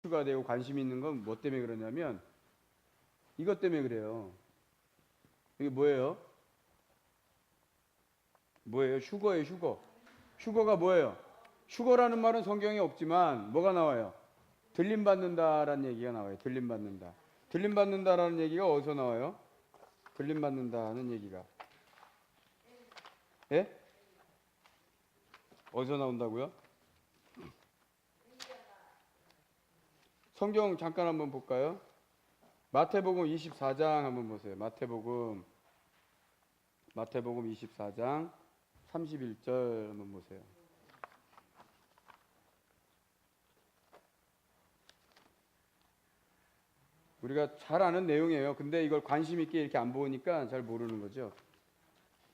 이슈가 되고 관심이 있는 건 뭐 때문에 그러냐면 이것 때문에 그래요. 이게 뭐예요? 뭐예요? 휴거예요, 휴거. 휴거가 뭐예요? 휴거라는 말은 성경에 없지만 뭐가 나와요? 들림받는다라는 얘기가 나와요. 들림받는다. 들림받는다라는 얘기가 어디서 나와요? 들림받는다는 얘기가. 예? 어디서 나온다고요? 성경 잠깐 한번 볼까요? 마태복음 24장 한번 보세요. 마태복음 24장 31절 한번 보세요. 우리가 잘 아는 내용이에요. 근데 이걸 관심 있게 이렇게 안 보니까 잘 모르는 거죠.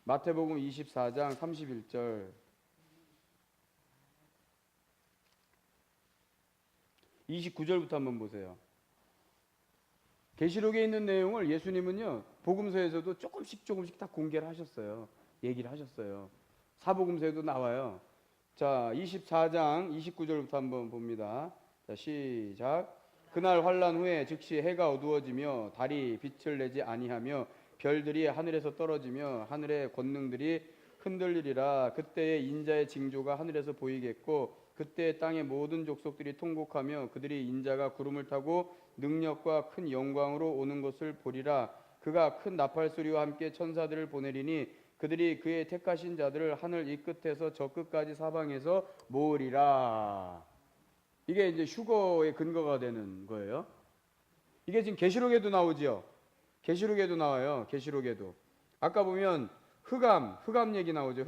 마태복음 24장 31절 29절부터 한번 보세요. 계시록에 있는 내용을 예수님은요, 복음서에서도 조금씩 다 공개를 하셨어요. 얘기를 하셨어요. 사복음서에도 나와요. 자, 24장 29절부터 한번 봅니다. 자, 시작. 그날 환란 후에 즉시 해가 어두워지며 달이 빛을 내지 아니하며 별들이 하늘에서 떨어지며 하늘의 권능들이 흔들리리라. 그때에 인자의 징조가 하늘에서 보이겠고 그때 땅의 모든 족속들이 통곡하며 그들이 인자가 구름을 타고 능력과 큰 영광으로 오는 것을 보리라. 그가 큰 나팔 소리와 함께 천사들을 보내리니 그들이 그의 택하신 자들을 하늘 이 끝에서 저 끝까지 사방에서 모으리라. 이게 이제 휴거의 근거가 되는 거예요. 이게 지금 계시록에도 나오지요. 계시록에도 나와요. 계시록에도. 아까 보면 흑암 얘기 나오죠.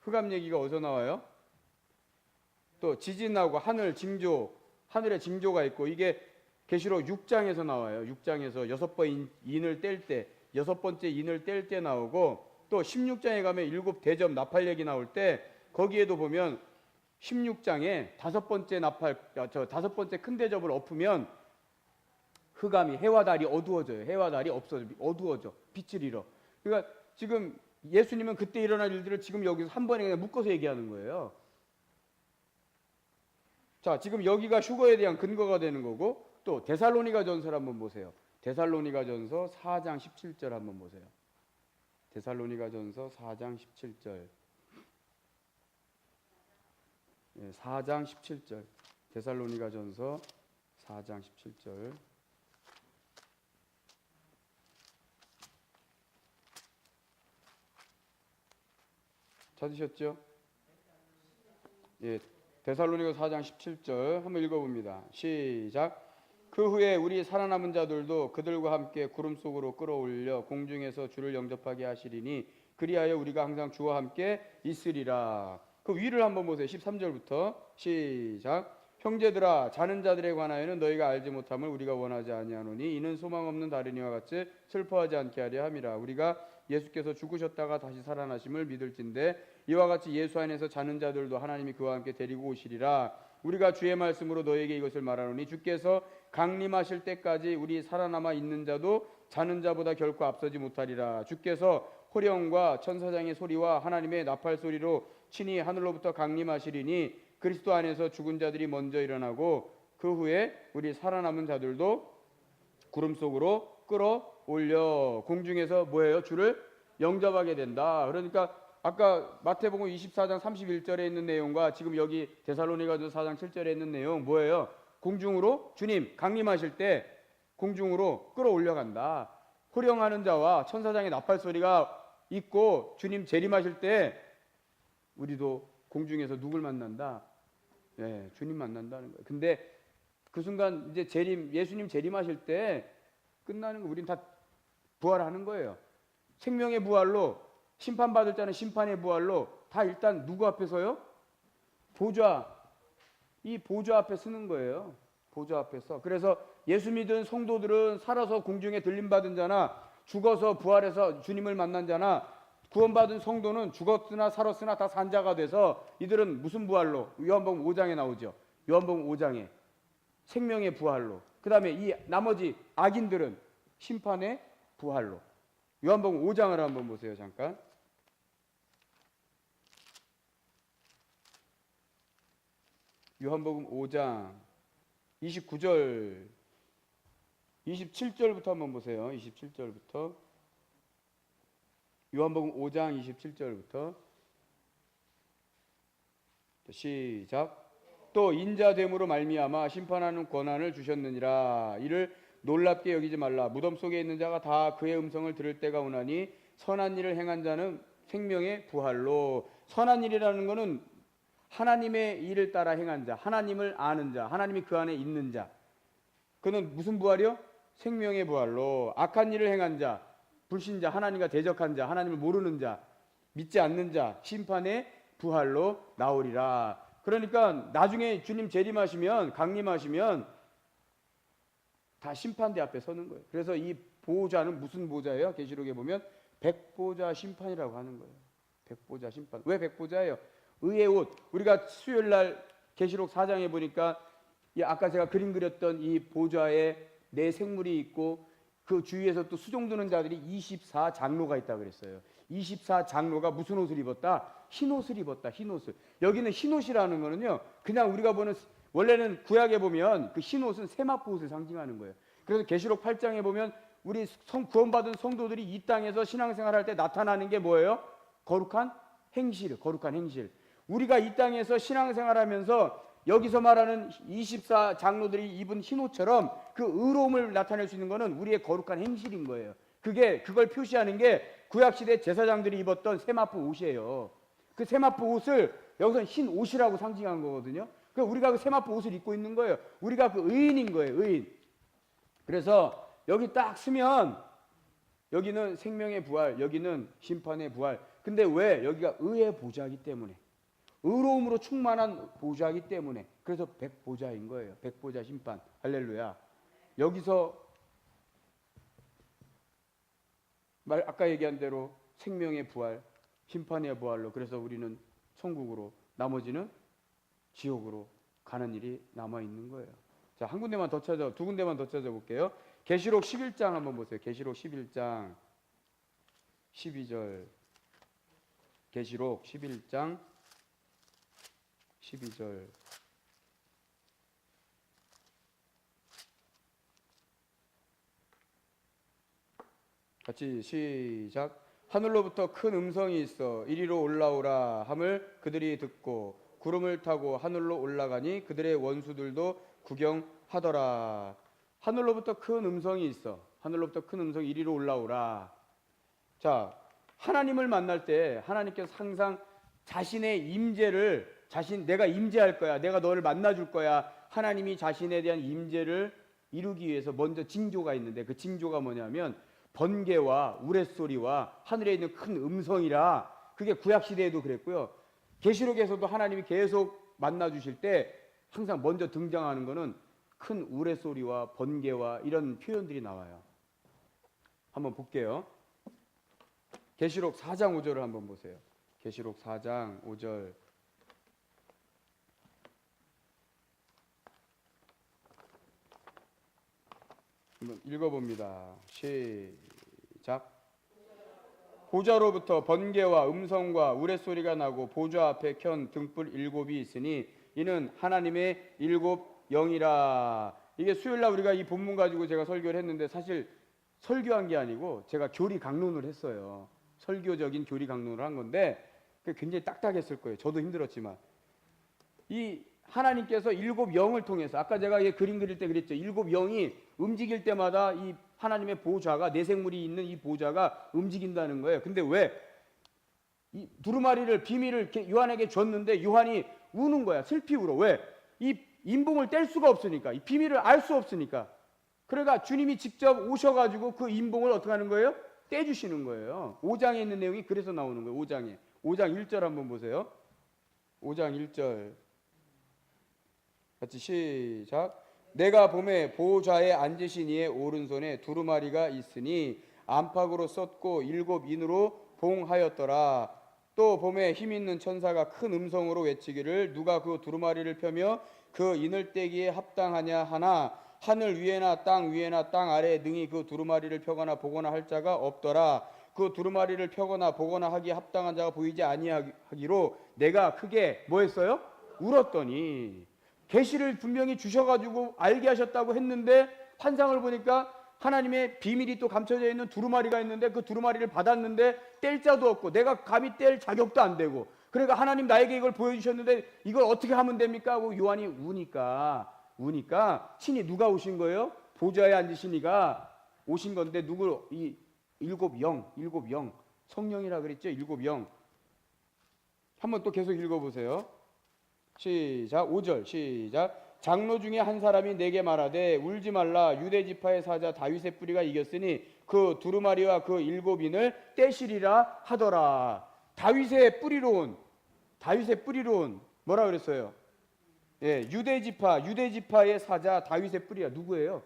흑암 얘기가 어디서 나와요? 또 지진 나오고 하늘의 징조가 있고 이게 계시록 6장에서 나와요. 6장에서 여섯 번째 인을 뗄 때 나오고 또 16장에 가면 일곱 대접 나팔 얘기 나올 때 거기에도 보면 16장에 다섯 번째 큰 대접을 엎으면 흑암이 해와 달이 어두워져요. 해와 달이 어두워져. 빛을 잃어. 그러니까 지금 예수님은 그때 일어날 일들을 지금 여기서 한 번에 그냥 묶어서 얘기하는 거예요. 자, 지금 여기가 휴거에 대한 근거가 되는 거고 또 데살로니가전서를 한번 보세요. 데살로니가전서 4장 17절 한번 보세요. 데살로니가전서 4장 17절. 4장 17절. 데살로니가전서 4장 17절. 찾으셨죠? 예. 데살로니가 4장 17절 한번 읽어봅니다. 시작. 그 후에 우리 살아남은 자들도 그들과 함께 구름 속으로 끌어올려 공중에서 주를 영접하게 하시리니 그리하여 우리가 항상 주와 함께 있으리라. 그 위를 한번 보세요. 13절부터 시작. 형제들아 자는 자들에 관하여는 너희가 알지 못함을 우리가 원하지 아니하노니 이는 소망 없는 다른이와 같이 슬퍼하지 않게 하려 함이라. 우리가 예수께서 죽으셨다가 다시 살아나심을 믿을진대 이와 같이 예수 안에서 자는 자들도 하나님이 그와 함께 데리고 오시리라. 우리가 주의 말씀으로 너에게 이것을 말하노니 주께서 강림하실 때까지 우리 살아남아 있는 자도 자는 자보다 결코 앞서지 못하리라. 주께서 호령과 천사장의 소리와 하나님의 나팔 소리로 친히 하늘로부터 강림하시리니 그리스도 안에서 죽은 자들이 먼저 일어나고 그 후에 우리 살아남은 자들도 구름 속으로 끌어올려 공중에서 뭐예요? 주를 영접하게 된다. 그러니까 아까 마태복음 24장 31절에 있는 내용과 지금 여기 데살로니가전서 4장 7절에 있는 내용 뭐예요? 공중으로 주님 강림하실 때 공중으로 끌어올려간다. 호령하는 자와 천사장의 나팔 소리가 있고 주님 재림하실 때 우리도 공중에서 누굴 만난다? 예, 주님 만난다는 거예요. 근데 그 순간 이제 예수님 재림하실 때 끝나는 거 우린 다 부활하는 거예요. 생명의 부활로 심판받을 자는 심판의 부활로 다 일단 누구 앞에서요? 이 보좌 앞에 서는 거예요. 보좌 앞에서. 그래서 예수 믿은 성도들은 살아서 공중에 들림받은 자나 죽어서 부활해서 주님을 만난 자나 구원받은 성도는 죽었으나 살았으나 다 산자가 돼서 이들은 무슨 부활로? 요한복음 5장에 나오죠. 요한복음 5장에 생명의 부활로. 그 다음에 이 나머지 악인들은 심판의 부활로. 요한복음 5장을 한번 보세요. 잠깐. 요한복음 5장 29절, 27절부터 한번 보세요. 27절부터. 요한복음 5장 27절부터 시작. 또 인자됨으로 말미암아 심판하는 권한을 주셨느니라. 이를 놀랍게 여기지 말라. 무덤 속에 있는 자가 다 그의 음성을 들을 때가 오나니 선한 일을 행한 자는 생명의 부활로. 선한 일이라는 것은 하나님의 일을 따라 행한 자, 하나님을 아는 자, 하나님이 그 안에 있는 자. 그는 무슨 부활이요? 생명의 부활로. 악한 일을 행한 자, 불신자, 하나님과 대적한 자, 하나님을 모르는 자, 믿지 않는 자, 심판의 부활로 나오리라. 그러니까 나중에 주님 재림하시면, 강림하시면 다 심판대 앞에 서는 거예요. 그래서 이 보호자는 무슨 보좌예요? 계시록에 보면 백보자 심판이라고 하는 거예요. 백보자 심판. 왜 백보자예요? 의의 옷. 우리가 수요일 날 계시록 4장에 보니까 아까 제가 그림 그렸던 이 보좌에 네 생물이 있고 그 주위에서 또 수종 드는 자들이 24장로가 있다 그랬어요. 24장로가 무슨 옷을 입었다? 흰 옷을 입었다. 흰 옷을. 여기는 흰 옷이라는 거는요, 그냥 우리가 보는, 원래는 구약에 보면 그 흰 옷은 세마포 옷을 상징하는 거예요. 그래서 계시록 8장에 보면 우리 구원받은 성도들이 이 땅에서 신앙생활할 때 나타나는 게 뭐예요? 거룩한 행실, 거룩한 행실. 우리가 이 땅에서 신앙생활하면서 여기서 말하는 24장로들이 입은 흰옷처럼 그 의로움을 나타낼 수 있는 것은 우리의 거룩한 행실인 거예요. 그걸 표시하는 게 구약시대 제사장들이 입었던 세마포 옷이에요. 그 세마포 옷을 여기서 흰 옷이라고 상징한 거거든요. 그러니까 우리가 그 세마포 옷을 입고 있는 거예요. 우리가 그 의인인 거예요, 의인. 그래서 여기 딱 쓰면 여기는 생명의 부활, 여기는 심판의 부활. 근데 왜? 여기가 의의 보좌이기 때문에, 의로움으로 충만한 보좌이기 때문에, 그래서 백보좌인 거예요. 백보좌 심판. 할렐루야. 여기서 아까 얘기한 대로 생명의 부활, 심판의 부활로, 그래서 우리는 천국으로, 나머지는 지옥으로 가는 일이 남아 있는 거예요. 자, 두 군데만 더 찾아볼게요. 계시록 11장 한번 보세요. 계시록 11장 12절. 계시록 11장 12절. 같이 시작. 하늘로부터 큰 음성이 있어 이리로 올라오라 함을 그들이 듣고 구름을 타고 하늘로 올라가니 그들의 원수들도 구경하더라. 하늘로부터 큰 음성이 있어. 하늘로부터 큰 음성이 이리로 올라오라. 자, 하나님을 만날 때 하나님께서 항상 자신의 임재를, 내가 임재할 거야, 내가 너를 만나줄 거야, 하나님이 자신에 대한 임재를 이루기 위해서 먼저 징조가 있는데, 그 징조가 뭐냐면 번개와 우레소리와 하늘에 있는 큰 음성이라. 그게 구약시대에도 그랬고요, 계시록에서도 하나님이 계속 만나주실 때 항상 먼저 등장하는 거는 큰 우레소리와 번개와 이런 표현들이 나와요. 한번 볼게요. 계시록 4장 5절을 한번 보세요. 계시록 4장 5절. 한번 읽어봅니다. 시작. 보좌로부터 번개와 음성과 우레소리가 나고 보좌 앞에 켠 등불 7이 있으니 이는 하나님의 7 영이라. 이게 수요일날 우리가 이 본문 가지고 제가 설교를 했는데, 사실 설교한 게 아니고 제가 교리 강론을 했어요. 설교적인 교리 강론을 한 건데 그게 굉장히 딱딱했을 거예요. 저도 힘들었지만, 이 하나님께서 7 영을 통해서, 아까 제가 그림 그릴 때 그랬죠. 7 영이 움직일 때마다 이 하나님의 보좌가, 내생물이 있는 이 보좌가 움직인다는 거예요. 근데 왜? 이 두루마리를, 비밀을 요한에게 줬는데 요한이 우는 거야. 슬피 울어. 왜? 이 인봉을 뗄 수가 없으니까, 이 비밀을 알 수 없으니까. 그러니까 주님이 직접 오셔가지고 그 인봉을 어떻게 하는 거예요? 떼주시는 거예요. 5장에 있는 내용이 그래서 나오는 거예요. 5장 1절 한번 보세요. 5장 1절 같이 시작. 내가 봄에 보좌에 앉으신 이의 오른손에 두루마리가 있으니 안팎으로 썼고 7 인으로 봉하였더라. 또 봄에 힘있는 천사가 큰 음성으로 외치기를 누가 그 두루마리를 펴며 그 인을 떼기에 합당하냐 하나 하늘 위에나 땅 위에나 땅 아래에 능히 그 두루마리를 펴거나 보거나 할 자가 없더라. 그 두루마리를 펴거나 보거나 하기에 합당한 자가 보이지 아니하기로 내가 크게 뭐 했어요? 울었더니. 계시를 분명히 주셔가지고 알게 하셨다고 했는데 환상을 보니까 하나님의 비밀이 또 감춰져 있는 두루마리가 있는데 그 두루마리를 받았는데 뗄 자도 없고 내가 감히 뗄 자격도 안 되고, 그러니까 하나님 나에게 이걸 보여주셨는데 이걸 어떻게 하면 됩니까? 하고 요한이 우니까 친히 누가 오신 거예요? 보좌에 앉으신 이가 오신 건데, 누구? 이 일곱 영 성령이라 그랬죠? 일곱 영. 한번 또 계속 읽어보세요. 시작. 5절 시작. 장로 중에 한 사람이 내게 말하되 울지 말라, 유대 지파의 사자 다윗의 뿌리가 이겼으니 그 두루마리와 그 일곱인을 떼시리라 하더라. 다윗의 뿌리로 온 뭐라 그랬어요? 예, 유대 지파의 사자 다윗의 뿌리가 누구예요?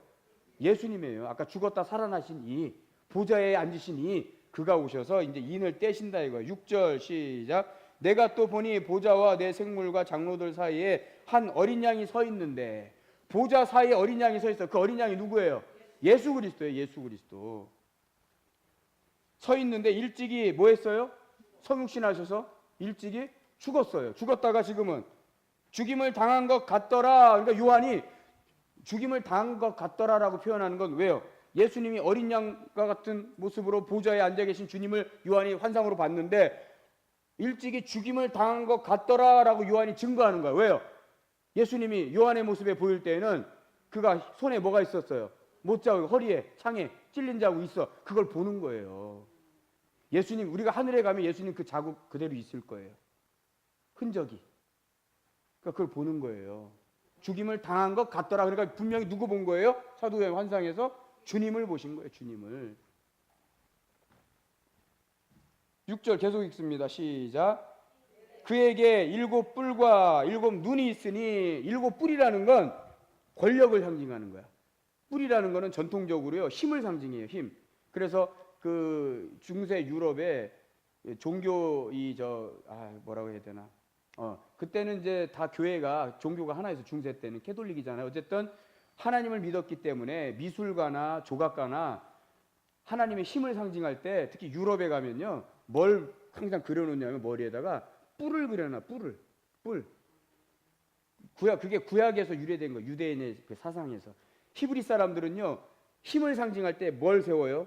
예수님이에요. 아까 죽었다 살아나신 이 보좌에 앉으신 이 그가 오셔서 이제 인을 떼신다 이거예요. 6절 시작. 내가 또 보니 보좌와 내 생물과 장로들 사이에 한 어린 양이 서 있는데, 보좌 사이에 어린 양이 서 있어. 그 어린 양이 누구예요? 예수 그리스도예요. 예수 그리스도. 서 있는데 일찍이 뭐 했어요? 성육신하셔서 일찍이 죽었어요. 죽었다가 지금은 죽임을 당한 것 같더라. 그러니까 요한이 죽임을 당한 것 같더라라고 표현하는 건 왜요? 예수님이 어린 양과 같은 모습으로 보좌에 앉아 계신 주님을 요한이 환상으로 봤는데 일찍이 죽임을 당한 것 같더라라고 요한이 증거하는 거예요. 왜요? 예수님이 요한의 모습에 보일 때에는 그가 손에 뭐가 있었어요? 못자국, 허리에 창에 찔린 자국 있어. 그걸 보는 거예요. 예수님, 우리가 하늘에 가면 예수님 그 자국 그대로 있을 거예요. 흔적이. 그러니까 그걸 보는 거예요. 죽임을 당한 것 같더라. 그러니까 분명히 누구 본 거예요? 사도행 환상에서 주님을 보신 거예요. 주님을. 6절 계속 읽습니다. 시작. 그에게 일곱 뿔과 일곱 눈이 있으니, 일곱 뿔이라는 건 권력을 상징하는 거야. 뿔이라는 거는 전통적으로요, 힘을 상징해요. 힘. 그래서 그 중세 유럽의 종교 뭐라고 해야 되나? 그때는 이제 다 교회가 종교가 하나여서 중세 때는 캐톨릭이잖아요. 어쨌든 하나님을 믿었기 때문에 미술가나 조각가나 하나님의 힘을 상징할 때, 특히 유럽에 가면요, 뭘 항상 그려놓냐면 머리에다가 뿔을 그려놔. 뿔. 그게 구약에서 유래된 거, 유대인의 그 사상에서. 히브리 사람들은요, 힘을 상징할 때 뭘 세워요?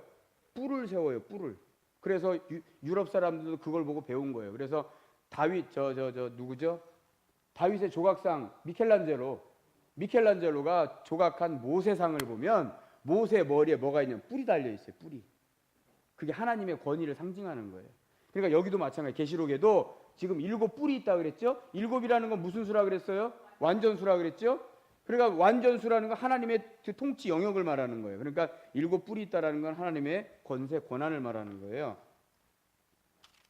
뿔을 세워요. 뿔을. 그래서 유럽 사람들도 그걸 보고 배운 거예요. 그래서 다윗 누구죠? 다윗의 조각상 미켈란젤로가 조각한 모세상을 보면 모세 머리에 뭐가 있냐면 뿔이 달려 있어요. 뿔이. 그게 하나님의 권위를 상징하는 거예요. 그러니까 여기도 마찬가지. 계시록에도 지금 일곱 뿔이 있다 그랬죠? 일곱이라는 건 무슨 수라 그랬어요? 완전수라 그랬죠? 그러니까 완전수라는 건 하나님의 통치 영역을 말하는 거예요. 그러니까 일곱 뿔이 있다라는 건 하나님의 권세, 권한을 말하는 거예요.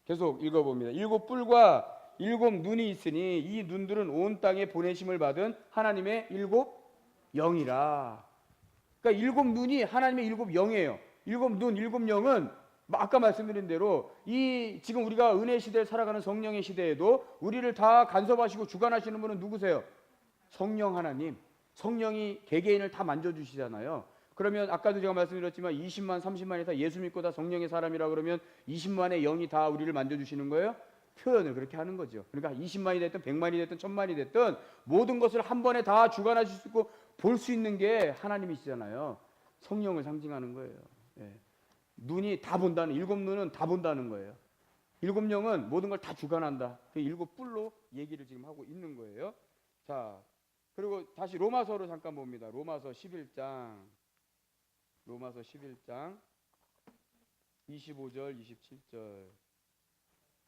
계속 읽어봅니다. 일곱 뿔과 일곱 눈이 있으니 이 눈들은 온 땅에 보내심을 받은 하나님의 일곱 영이라. 그러니까 일곱 눈이 하나님의 일곱 영이에요. 일곱 눈, 일곱 영은 아까 말씀드린 대로 이 지금 우리가 은혜 시대에 살아가는 성령의 시대에도 우리를 다 간섭하시고 주관하시는 분은 누구세요? 성령 하나님. 성령이 개개인을 다 만져주시잖아요. 그러면 아까도 제가 말씀드렸지만 20만 30만이 다 예수 믿고 다 성령의 사람이라 그러면 20만의 영이 다 우리를 만져주시는 거예요? 표현을 그렇게 하는 거죠. 그러니까 20만이 됐든 100만이 됐든 1000만이 됐든 모든 것을 한 번에 다 주관하실 수 있고 볼 수 있는 게 하나님이시잖아요. 성령을 상징하는 거예요. 예. 눈이 다 본다는, 일곱 눈은 다 본다는 거예요. 일곱 영은 모든 걸 다 주관한다. 그 일곱 뿔로 얘기를 지금 하고 있는 거예요. 자, 그리고 다시 로마서로 잠깐 봅니다. 로마서 11장 25절 27절.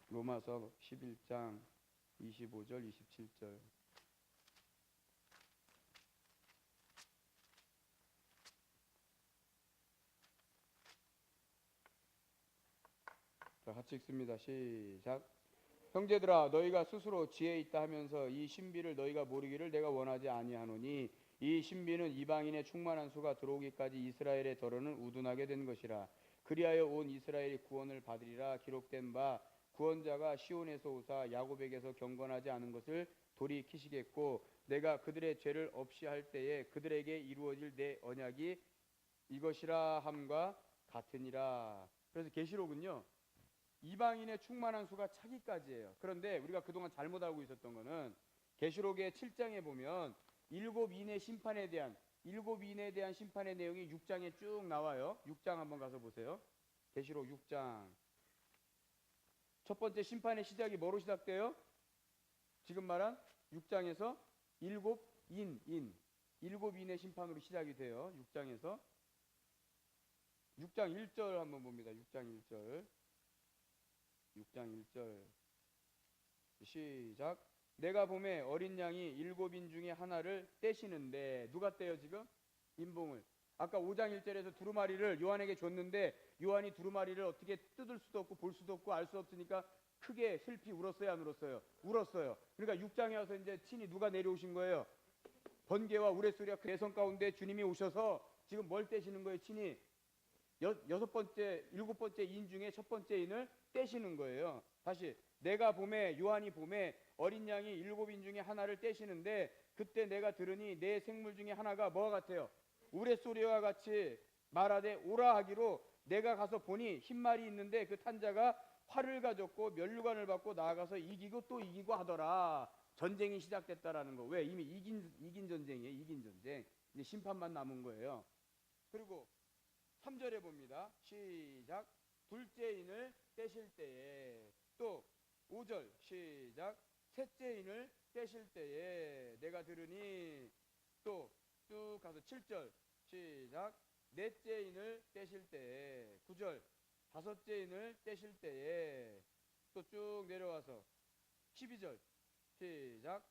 로마서 11장 25절 27절. 자, 같이 읽습니다. 시작. 형제들아, 너희가 스스로 지혜 있다 하면서 이 신비를 너희가 모르기를 내가 원하지 아니하노니 이 신비는 이방인의 충만한 수가 들어오기까지 이스라엘의 덜어는 우둔하게 된 것이라. 그리하여 온 이스라엘이 구원을 받으리라. 기록된 바 구원자가 시온에서 오사 야곱에게서 경건하지 않은 것을 돌이키시겠고 내가 그들의 죄를 없이 할 때에 그들에게 이루어질 내 언약이 이것이라 함과 같으니라. 그래서 계시록은요, 이방인의 충만한 수가 차기까지예요. 그런데 우리가 그동안 잘못 알고 있었던 거는 계시록의 7장에 보면 일곱 인의 심판에 대한 심판의 내용이 6장에 쭉 나와요. 6장 한번 가서 보세요. 계시록 6장. 첫 번째 심판의 시작이 뭐로 시작돼요? 지금 말한 6장에서 일곱 인의 심판으로 시작이 돼요. 6장에서 6장 1절 한번 봅니다. 6장 1절 시작. 내가 봄에 어린 양이 일곱 인 중에 하나를 떼시는데, 누가 떼요 지금? 인봉을. 아까 5장 1절에서 두루마리를 요한에게 줬는데 요한이 두루마리를 어떻게 뜯을 수도 없고 볼 수도 없고 알 수 없으니까 크게 슬피 울었어요, 안 울었어요? 울었어요. 그러니까 6장에 와서 이제 친히 누가 내려오신 거예요? 번개와 우레소리와 그 대성 가운데 주님이 오셔서 지금 뭘 떼시는 거예요? 친히 일곱 번째 인 중에 첫 번째 인을 떼시는 거예요. 다시, 내가 봄에, 요한이 봄에 어린 양이 일곱 인 중에 하나를 떼시는데, 그때 내가 들으니 내 생물 중에 하나가 뭐와 같아요? 우레소리와 같이 말하되 오라 하기로, 내가 가서 보니 흰 말이 있는데 그 탄자가 활을 가졌고 면류관을 받고 나아가서 이기고 또 이기고 하더라. 전쟁이 시작됐다라는 거. 왜? 이미 이긴 전쟁이에요. 이긴 전쟁. 이제 심판만 남은 거예요. 그리고 3절에 봅니다. 시작. 둘째 인을 떼실 때에, 또 5절 시작. 셋째 인을 떼실 때에 내가 들으니, 또 쭉 가서 7절 시작. 넷째 인을 떼실 때에, 9절 다섯째 인을 떼실 때에, 또 쭉 내려와서 12절 시작.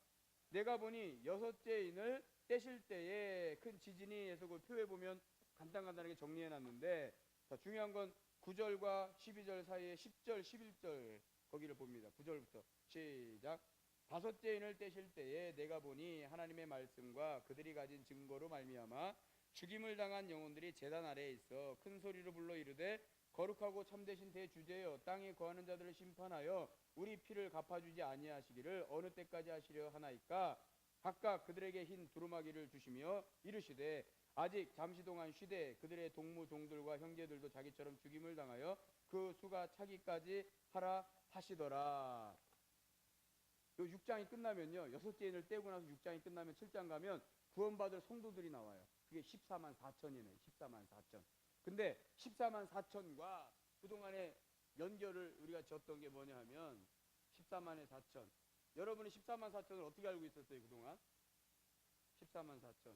내가 보니 여섯째 인을 떼실 때에, 큰 지진이 해서 그 표에 보면 간단하게 정리해놨는데, 자, 중요한 건 9절과 12절 사이에 10절, 11절 거기를 봅니다. 9절부터 시작. 다섯째 인을 떼실 때에 내가 보니 하나님의 말씀과 그들이 가진 증거로 말미암아 죽임을 당한 영혼들이 제단 아래에 있어 큰 소리로 불러 이르되, 거룩하고 참되신 대주제여, 땅에 거하는 자들을 심판하여 우리 피를 갚아주지 아니하시기를 어느 때까지 하시려 하나이까. 각각 그들에게 흰 두루마기를 주시며 이르시되, 아직 잠시 동안 쉬되 그들의 동무 종들과 형제들도 자기처럼 죽임을 당하여 그 수가 차기까지 하라 하시더라. 요 6장이 끝나면요, 여섯째 인을 떼고 나서 6장이 끝나면 7장 가면 구원받을 성도들이 나와요. 그게 14만 4천이네요. 14만 4천. 근데 14만 4천과 그동안의 연결을 우리가 졌던 게 뭐냐 하면 14만의 4천. 여러분이 14만 4천을 어떻게 알고 있었어요 그동안? 14만 4천.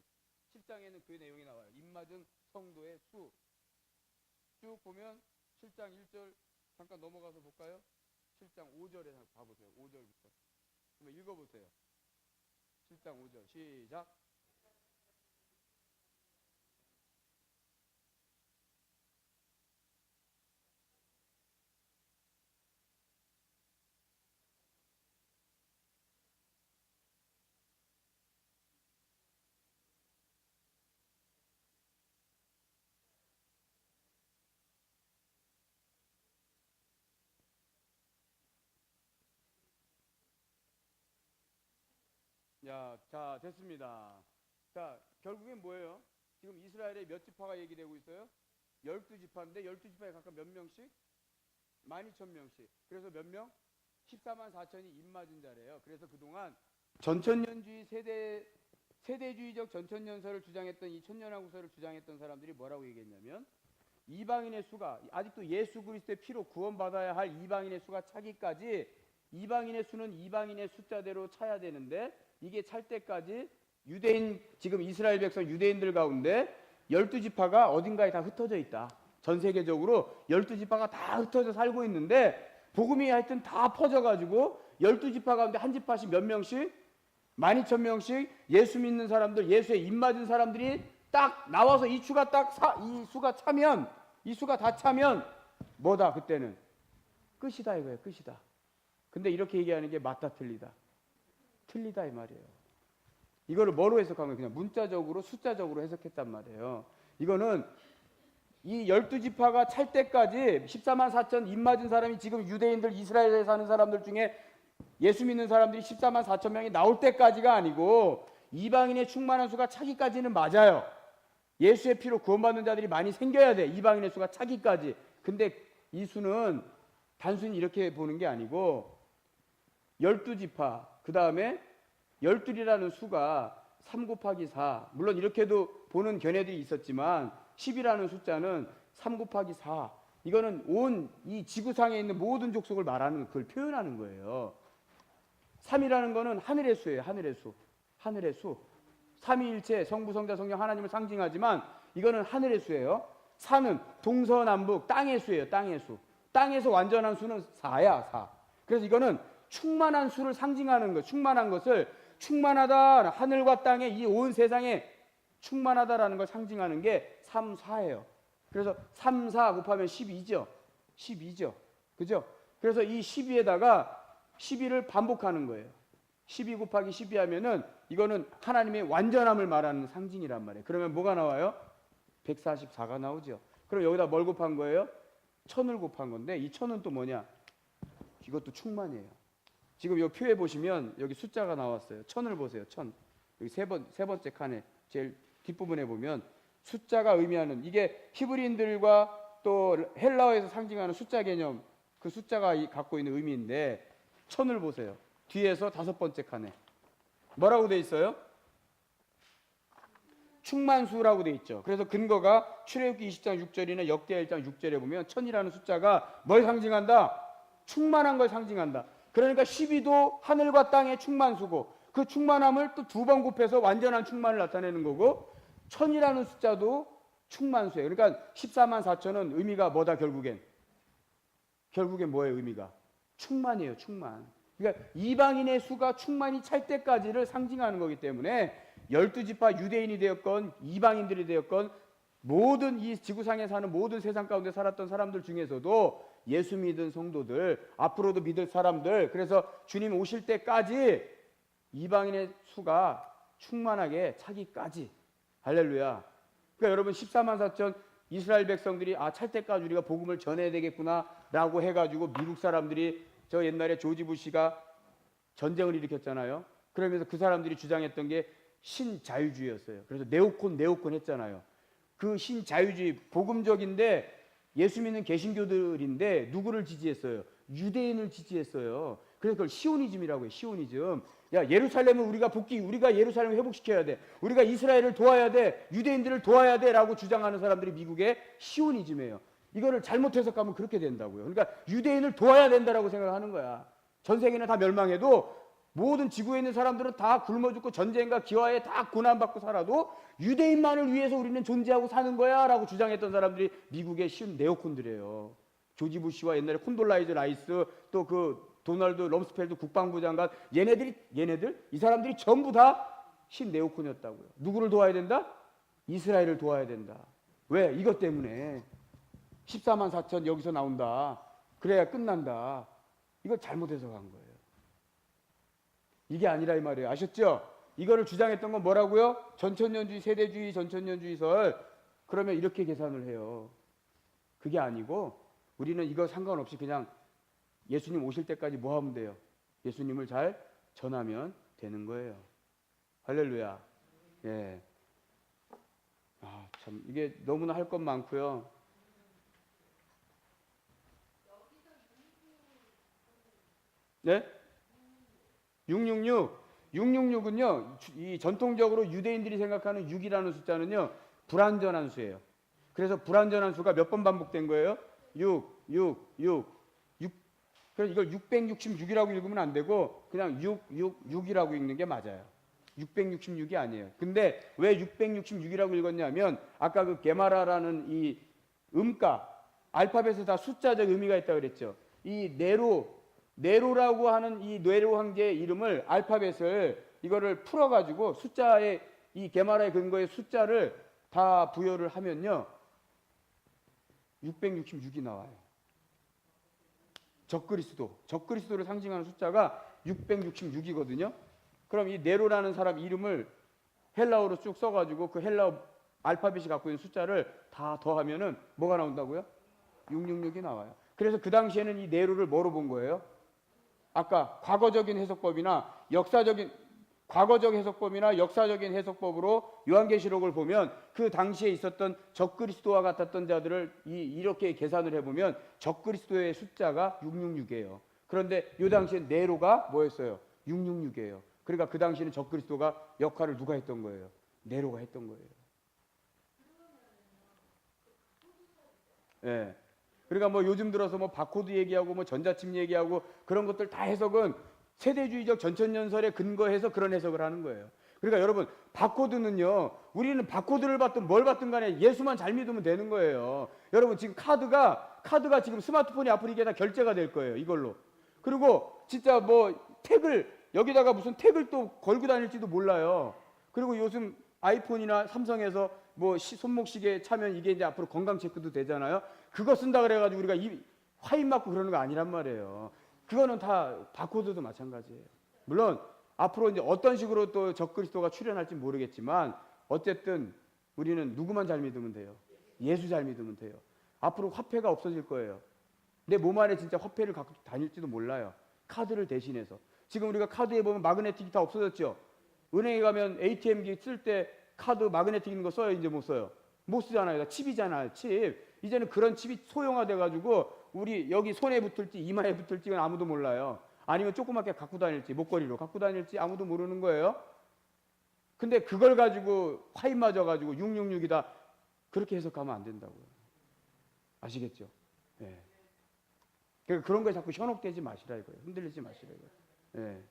7장에는 그 내용이 나와요. 입맞은 성도의 수. 쭉 보면 7장 1절 잠깐 넘어가서 볼까요? 7장 5절에 봐보세요. 5절부터. 한번 읽어보세요. 7장 5절 시작. 자, 됐습니다. 자, 결국엔 뭐예요? 지금 이스라엘의 몇 지파가 얘기되고 있어요? 12지파인데 12지파에 각각 몇 명씩? 12,000명씩. 그래서 몇 명? 14만 4천이 입맞은 자래요. 그래서 그동안 전천년주의 세대주의적 전천년설을 주장했던, 이 천년왕국설을 주장했던 사람들이 뭐라고 얘기했냐면, 이방인의 수가, 아직도 예수 그리스도의 피로 구원받아야 할 이방인의 수가 차기까지, 이방인의 수는 이방인의 숫자대로 차야 되는데, 이게 찰 때까지 유대인, 지금 이스라엘 백성 유대인들 가운데 12지파가 어딘가에 다 흩어져 있다. 전 세계적으로 12지파가 다 흩어져 살고 있는데, 복음이 하여튼 다 퍼져가지고 12지파 가운데 한 지파씩 몇 명씩? 12,000명씩 예수 믿는 사람들, 예수에 입맞은 사람들이 딱 나와서 이 수가 차면, 이 수가 다 차면 뭐다? 그때는 끝이다 이거예요. 끝이다. 근데 이렇게 얘기하는 게 맞다 틀리다? 틀리다 이 말이에요. 이거를 뭐로 해석한 거예요? 그냥 문자적으로 숫자적으로 해석했단 말이에요. 이거는 이 12지파가 찰 때까지 14만 4천 입맞은 사람이, 지금 유대인들 이스라엘에 사는 사람들 중에 예수 믿는 사람들이 14만 4천 명이 나올 때까지가 아니고, 이방인의 충만한 수가 차기까지는 맞아요. 예수의 피로 구원받는 자들이 많이 생겨야 돼. 이방인의 수가 차기까지. 근데 이 수는 단순히 이렇게 보는 게 아니고 12지파, 그 다음에 12이라는 수가 3 곱하기 4. 물론 이렇게도 보는 견해들이 있었지만 10이라는 숫자는 3 곱하기 4. 이거는 온 이 지구상에 있는 모든 족속을 말하는 그걸 표현하는 거예요. 3이라는 거는 하늘의 수예요. 하늘의 수. 하늘의 수. 삼위일체 성부 성자 성령 하나님을 상징하지만 이거는 하늘의 수예요. 4는 동서남북 땅의 수예요. 땅의 수. 땅에서 완전한 수는 4야. 4. 그래서 이거는 충만한 수를 상징하는 것. 충만한 것을 충만하다. 하늘과 땅에 이 온 세상에 충만하다라는 걸 상징하는 게 3, 4예요. 그래서 3, 4 곱하면 12죠. 12죠. 그죠? 그래서 이 12에다가 12를 반복하는 거예요. 12 곱하기 12 하면은 이거는 하나님의 완전함을 말하는 상징이란 말이에요. 그러면 뭐가 나와요? 144가 나오죠. 그럼 여기다 뭘 곱한 거예요? 1000을 곱한 건데 이 1000은 또 뭐냐? 이것도 충만이에요. 지금 이 표에 보시면 여기 숫자가 나왔어요. 1000을 보세요. 1000. 여기 세 번째 칸에 제일 뒷부분에 보면 숫자가 의미하는 이게 히브리인들과 또 헬라어에서 상징하는 숫자 개념 그 숫자가 갖고 있는 의미인데 1000을 보세요. 뒤에서 5번째 칸에 뭐라고 돼 있어요? 충만수라고 돼 있죠. 그래서 근거가 출애굽기 20장 6절이나 역대하 1장 6절에 보면 1000이라는 숫자가 뭘 상징한다? 충만한 걸 상징한다. 그러니까 12도 하늘과 땅의 충만수고 그 충만함을 또 2번 곱해서 완전한 충만을 나타내는 거고 1000이라는 숫자도 충만수예요. 그러니까 14만 4천은 의미가 뭐다 결국엔? 결국엔 뭐예요 의미가? 충만이에요. 충만. 그러니까 이방인의 수가 충만히 찰 때까지를 상징하는 거기 때문에 12지파 유대인이 되었건 이방인들이 되었건 모든 이 지구상에 사는 모든 세상 가운데 살았던 사람들 중에서도 예수 믿은 성도들 앞으로도 믿을 사람들 그래서 주님 오실 때까지 이방인의 수가 충만하게 차기까지 할렐루야. 그러니까 여러분 14만 4천 이스라엘 백성들이 찰 때까지 우리가 복음을 전해야 되겠구나 라고 해가지고 미국 사람들이 저 옛날에 조지 부시가 전쟁을 일으켰잖아요. 그러면서 그 사람들이 주장했던 게 신자유주의였어요. 그래서 네오콘 했잖아요. 그 신자유주의 복음적인데 예수 믿는 개신교들인데 누구를 지지했어요? 유대인을 지지했어요. 그래서 그걸 시오니즘이라고 해요. 시오니즘. 야 예루살렘은 우리가 예루살렘을 회복시켜야 돼. 우리가 이스라엘을 도와야 돼. 유대인들을 도와야 돼 라고 주장하는 사람들이 미국의 시오니즘이에요. 이거를 잘못 해석하면 그렇게 된다고요. 그러니까 유대인을 도와야 된다라고 생각하는 거야. 전 세계는 다 멸망해도 모든 지구에 있는 사람들은 다 굶어 죽고 전쟁과 기화에 다 고난받고 살아도 유대인만을 위해서 우리는 존재하고 사는 거야 라고 주장했던 사람들이 미국의 쉬운 네오콘들이에요. 조지 부시와 옛날에 콘돌라이즈 라이스 또 그 도널드 럼스펠드 국방부 장관 얘네들 이 사람들이 전부 다 신네오콘이었다고요. 누구를 도와야 된다? 이스라엘을 도와야 된다. 왜? 이것 때문에 14만 4천 여기서 나온다. 그래야 끝난다. 이거 잘못 해석한 거예요. 이게 아니라 이 말이에요. 아셨죠? 이거를 주장했던 건 뭐라고요? 전천년주의, 세대주의, 전천년주의설. 그러면 이렇게 계산을 해요. 그게 아니고 우리는 이거 상관없이 그냥 예수님 오실 때까지 뭐 하면 돼요? 예수님을 잘 전하면 되는 거예요. 할렐루야. 예. 참 이게 너무나 할 것 많고요. 네? 666은요. 이 전통적으로 유대인들이 생각하는 6이라는 숫자는요. 불완전한 수예요. 그래서 불완전한 수가 몇 번 반복된 거예요? 6. 그래서 이걸 666이라고 읽으면 안 되고 그냥 666이라고 읽는 게 맞아요. 666이 아니에요. 근데 왜 666이라고 읽었냐면 아까 그 게마라라는 이 음가 알파벳에 다 숫자적 의미가 있다고 그랬죠. 이 네로라고 하는 이 네로 황제의 이름을 알파벳을 이거를 풀어가지고 숫자의 이 게마라의 근거의 숫자를 다 부여를 하면요 666이 나와요. 적그리스도를 상징하는 숫자가 666이거든요. 그럼 이 네로라는 사람 이름을 헬라어로 쭉 써가지고 그 헬라어 알파벳이 갖고 있는 숫자를 다 더하면은 뭐가 나온다고요? 666이 나와요. 그래서 그 당시에는 이 네로를 뭐로 본 거예요? 아까 과거적인 해석법이나 역사적인 해석법으로 요한계시록을 보면 그 당시에 있었던 적그리스도와 같았던 자들을 이렇게 계산을 해보면 적그리스도의 숫자가 666이에요. 그런데 이 당시에 네로가 뭐였어요? 666이에요. 그러니까 그 당시에는 적그리스도가 역할을 누가 했던 거예요? 네로가 했던 거예요. 예. 그러니까 뭐 요즘 들어서 뭐 바코드 얘기하고 뭐 전자칩 얘기하고 그런 것들 다 해석은 세대주의적 전천년설에 근거해서 그런 해석을 하는 거예요. 그러니까 여러분, 바코드는요, 우리는 바코드를 받든 뭘 받든 간에 예수만 잘 믿으면 되는 거예요. 여러분, 지금 카드가 지금 스마트폰이 앞으로 이게 다 결제가 될 거예요, 이걸로. 그리고 진짜 뭐 택을 여기다가 무슨 택을 또 걸고 다닐지도 몰라요. 그리고 요즘 아이폰이나 삼성에서 뭐 손목시계 차면 이게 이제 앞으로 건강 체크도 되잖아요. 그거 쓴다 그래가지고 우리가 화인 맞고 그러는 거 아니란 말이에요. 그거는 다 바코드도 마찬가지예요. 물론 앞으로 이제 어떤 식으로 또 적그리스도가 출현할지 모르겠지만 어쨌든 우리는 누구만 잘 믿으면 돼요. 예수 잘 믿으면 돼요. 앞으로 화폐가 없어질 거예요. 내 몸 안에 진짜 화폐를 갖고 다닐지도 몰라요. 카드를 대신해서. 지금 우리가 카드에 보면 마그네틱이 다 없어졌죠. 은행에 가면 ATM기 쓸 때 카드 마그네틱 있는 거 써요? 이제 못 써요? 못 쓰잖아요. 다 칩이잖아요. 칩. 이제는 그런 칩이 소형화돼 가지고 우리 여기 손에 붙을지 이마에 붙을지는 아무도 몰라요. 아니면 조그맣게 갖고 다닐지 목걸이로 갖고 다닐지 아무도 모르는 거예요. 근데 그걸 가지고 화인 맞아 가지고 666이다 그렇게 해석하면 안 된다고요. 아시겠죠? 예. 그러니까 그런 거에 자꾸 현혹되지 마시라 이거예요. 흔들리지 마시라 이거예요. 예.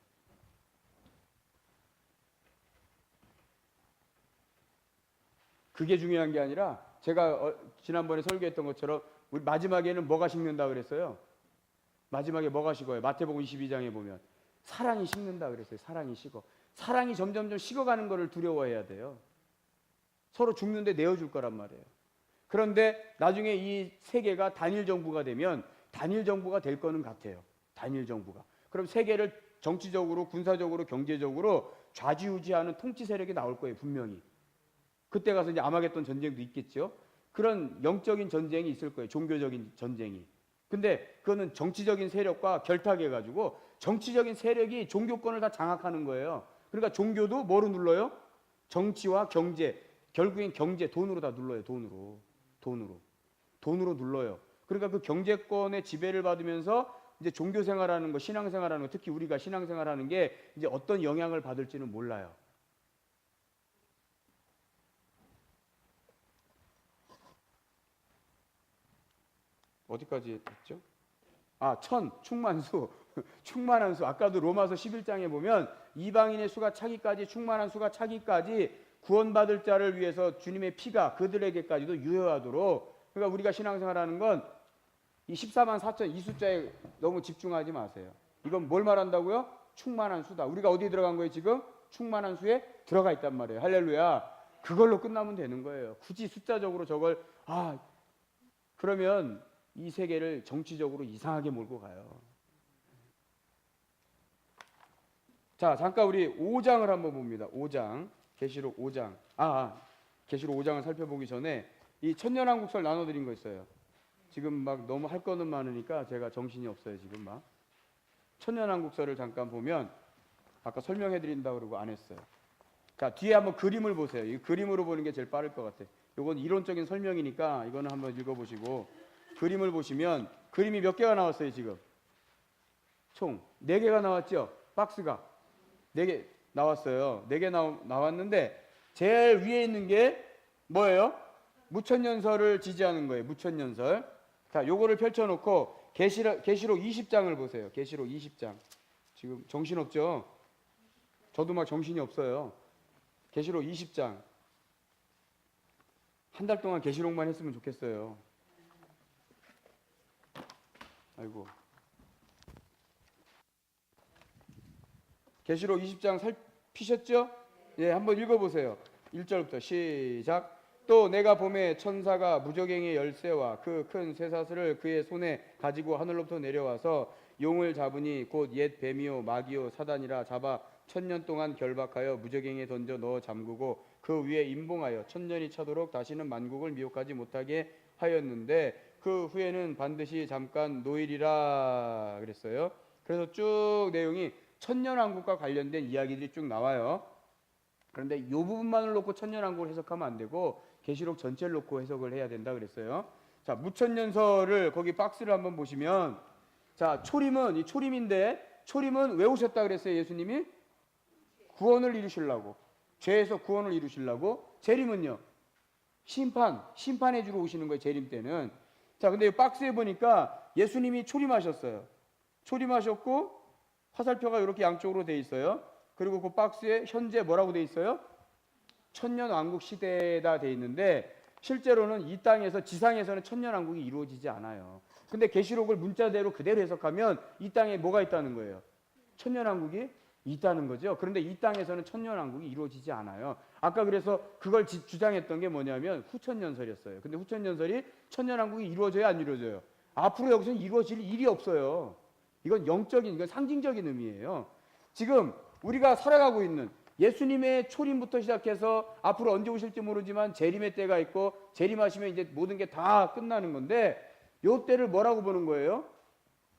그게 중요한 게 아니라 제가 지난번에 설교했던 것처럼 우리 마지막에는 뭐가 식는다 그랬어요? 마지막에 뭐가 식어요? 마태복음 22장에 보면 사랑이 식는다 그랬어요. 사랑이 식어. 사랑이 점점점 식어가는 거를 두려워해야 돼요. 서로 죽는데 내어줄 거란 말이에요. 그런데 나중에 이 세계가 단일 정부가 되면 단일 정부가 될 거는 같아요. 단일 정부가. 그럼 세계를 정치적으로, 군사적으로, 경제적으로 좌지우지하는 통치 세력이 나올 거예요. 분명히. 그때 가서 이제 아마겟돈 전쟁도 있겠죠. 그런 영적인 전쟁이 있을 거예요. 종교적인 전쟁이. 근데 그거는 정치적인 세력과 결탁해가지고 정치적인 세력이 종교권을 다 장악하는 거예요. 그러니까 종교도 뭐로 눌러요? 정치와 경제. 결국엔 경제, 돈으로 다 눌러요. 돈으로 눌러요. 그러니까 그 경제권의 지배를 받으면서 이제 종교 생활하는 거, 신앙 생활하는 거, 특히 우리가 신앙 생활하는 게 이제 어떤 영향을 받을지는 몰라요. 어디까지 했죠? 충만수. 충만한 수. 아까도 로마서 11장에 보면 이방인의 수가 차기까지, 충만한 수가 차기까지 구원받을 자를 위해서 주님의 피가 그들에게까지도 유효하도록. 그러니까 우리가 신앙생활하는 건 이 14만 4천 이 숫자에 너무 집중하지 마세요. 이건 뭘 말한다고요? 충만한 수다. 우리가 어디에 들어간 거예요 지금? 충만한 수에 들어가 있단 말이에요. 할렐루야. 그걸로 끝나면 되는 거예요. 굳이 숫자적으로 저걸 그러면 이 세계를 정치적으로 이상하게 몰고 가요. 자, 잠깐 우리 5장을 한번 봅니다. 5장. 계시록 5장. 계시록 5장을 살펴보기 전에 이 천년왕국설 나눠드린 거 있어요. 지금 막 너무 할 거는 많으니까 제가 정신이 없어요. 지금 막. 천년왕국설을 잠깐 보면 아까 설명해드린다고 그러고 안 했어요. 자, 뒤에 한번 그림을 보세요. 이 그림으로 보는 게 제일 빠를 것 같아요. 이건 이론적인 설명이니까 이거는 한번 읽어보시고 그림을 보시면 그림이 몇 개가 나왔어요 지금? 총 4개가 나왔죠? 박스가 4개 나왔어요. 4개 나왔는데 제일 위에 있는 게 뭐예요? 무천년설을 지지하는 거예요. 무천년설. 자, 요거를 펼쳐놓고 계시록 20장을 보세요. 계시록 20장. 지금 정신없죠? 저도 막 정신이 없어요. 계시록 20장. 한 달 동안 계시록만 했으면 좋겠어요. 아이고. 계시록 20장 살피셨죠? 예, 한번 읽어보세요. 1절부터 시작. 또 내가 봄에 천사가 무저갱의 열쇠와 그 큰 쇠사슬을 그의 손에 가지고 하늘로부터 내려와서 용을 잡으니 곧 옛 뱀이요 마귀요 사단이라 잡아 1000년 동안 결박하여 무저갱에 던져 넣어 잠그고 그 위에 임봉하여 1000년이 차도록 다시는 만국을 미혹하지 못하게 하였는데 그 후에는 반드시 잠깐 노일이라 그랬어요. 그래서 쭉 내용이 천년왕국과 관련된 이야기들이 쭉 나와요. 그런데 이 부분만을 놓고 천년왕국을 해석하면 안 되고 계시록 전체를 놓고 해석을 해야 된다 그랬어요. 자, 무천년설을 거기 박스를 한번 보시면 자, 초림은 이 초림인데 초림은 왜 오셨다 그랬어요, 예수님이? 구원을 이루시려고, 죄에서 구원을 이루시려고, 재림은요 심판해 주러 오시는 거예요. 재림 때는. 자, 근데 이 박스에 보니까 예수님이 초림하셨어요. 초림하셨고 화살표가 이렇게 양쪽으로 돼 있어요. 그리고 그 박스에 현재 뭐라고 돼 있어요? 천년왕국 시대다 돼 있는데, 실제로는 이 땅에서, 지상에서는 천년왕국이 이루어지지 않아요. 근데 계시록을 문자대로 그대로 해석하면 이 땅에 뭐가 있다는 거예요? 천년왕국이 있다는 거죠. 그런데 이 땅에서는 천년왕국이 이루어지지 않아요. 아까 그래서 그걸 주장했던 게 뭐냐면 후천년설이었어요. 근데 후천년설이 천년왕국이 이루어져요, 안 이루어져요? 앞으로 여기서는 이루어질 일이 없어요. 이건 영적인, 이건 상징적인 의미예요. 지금 우리가 살아가고 있는 예수님의 초림부터 시작해서 앞으로 언제 오실지 모르지만 재림의 때가 있고, 재림하시면 이제 모든 게 다 끝나는 건데, 요 때를 뭐라고 보는 거예요?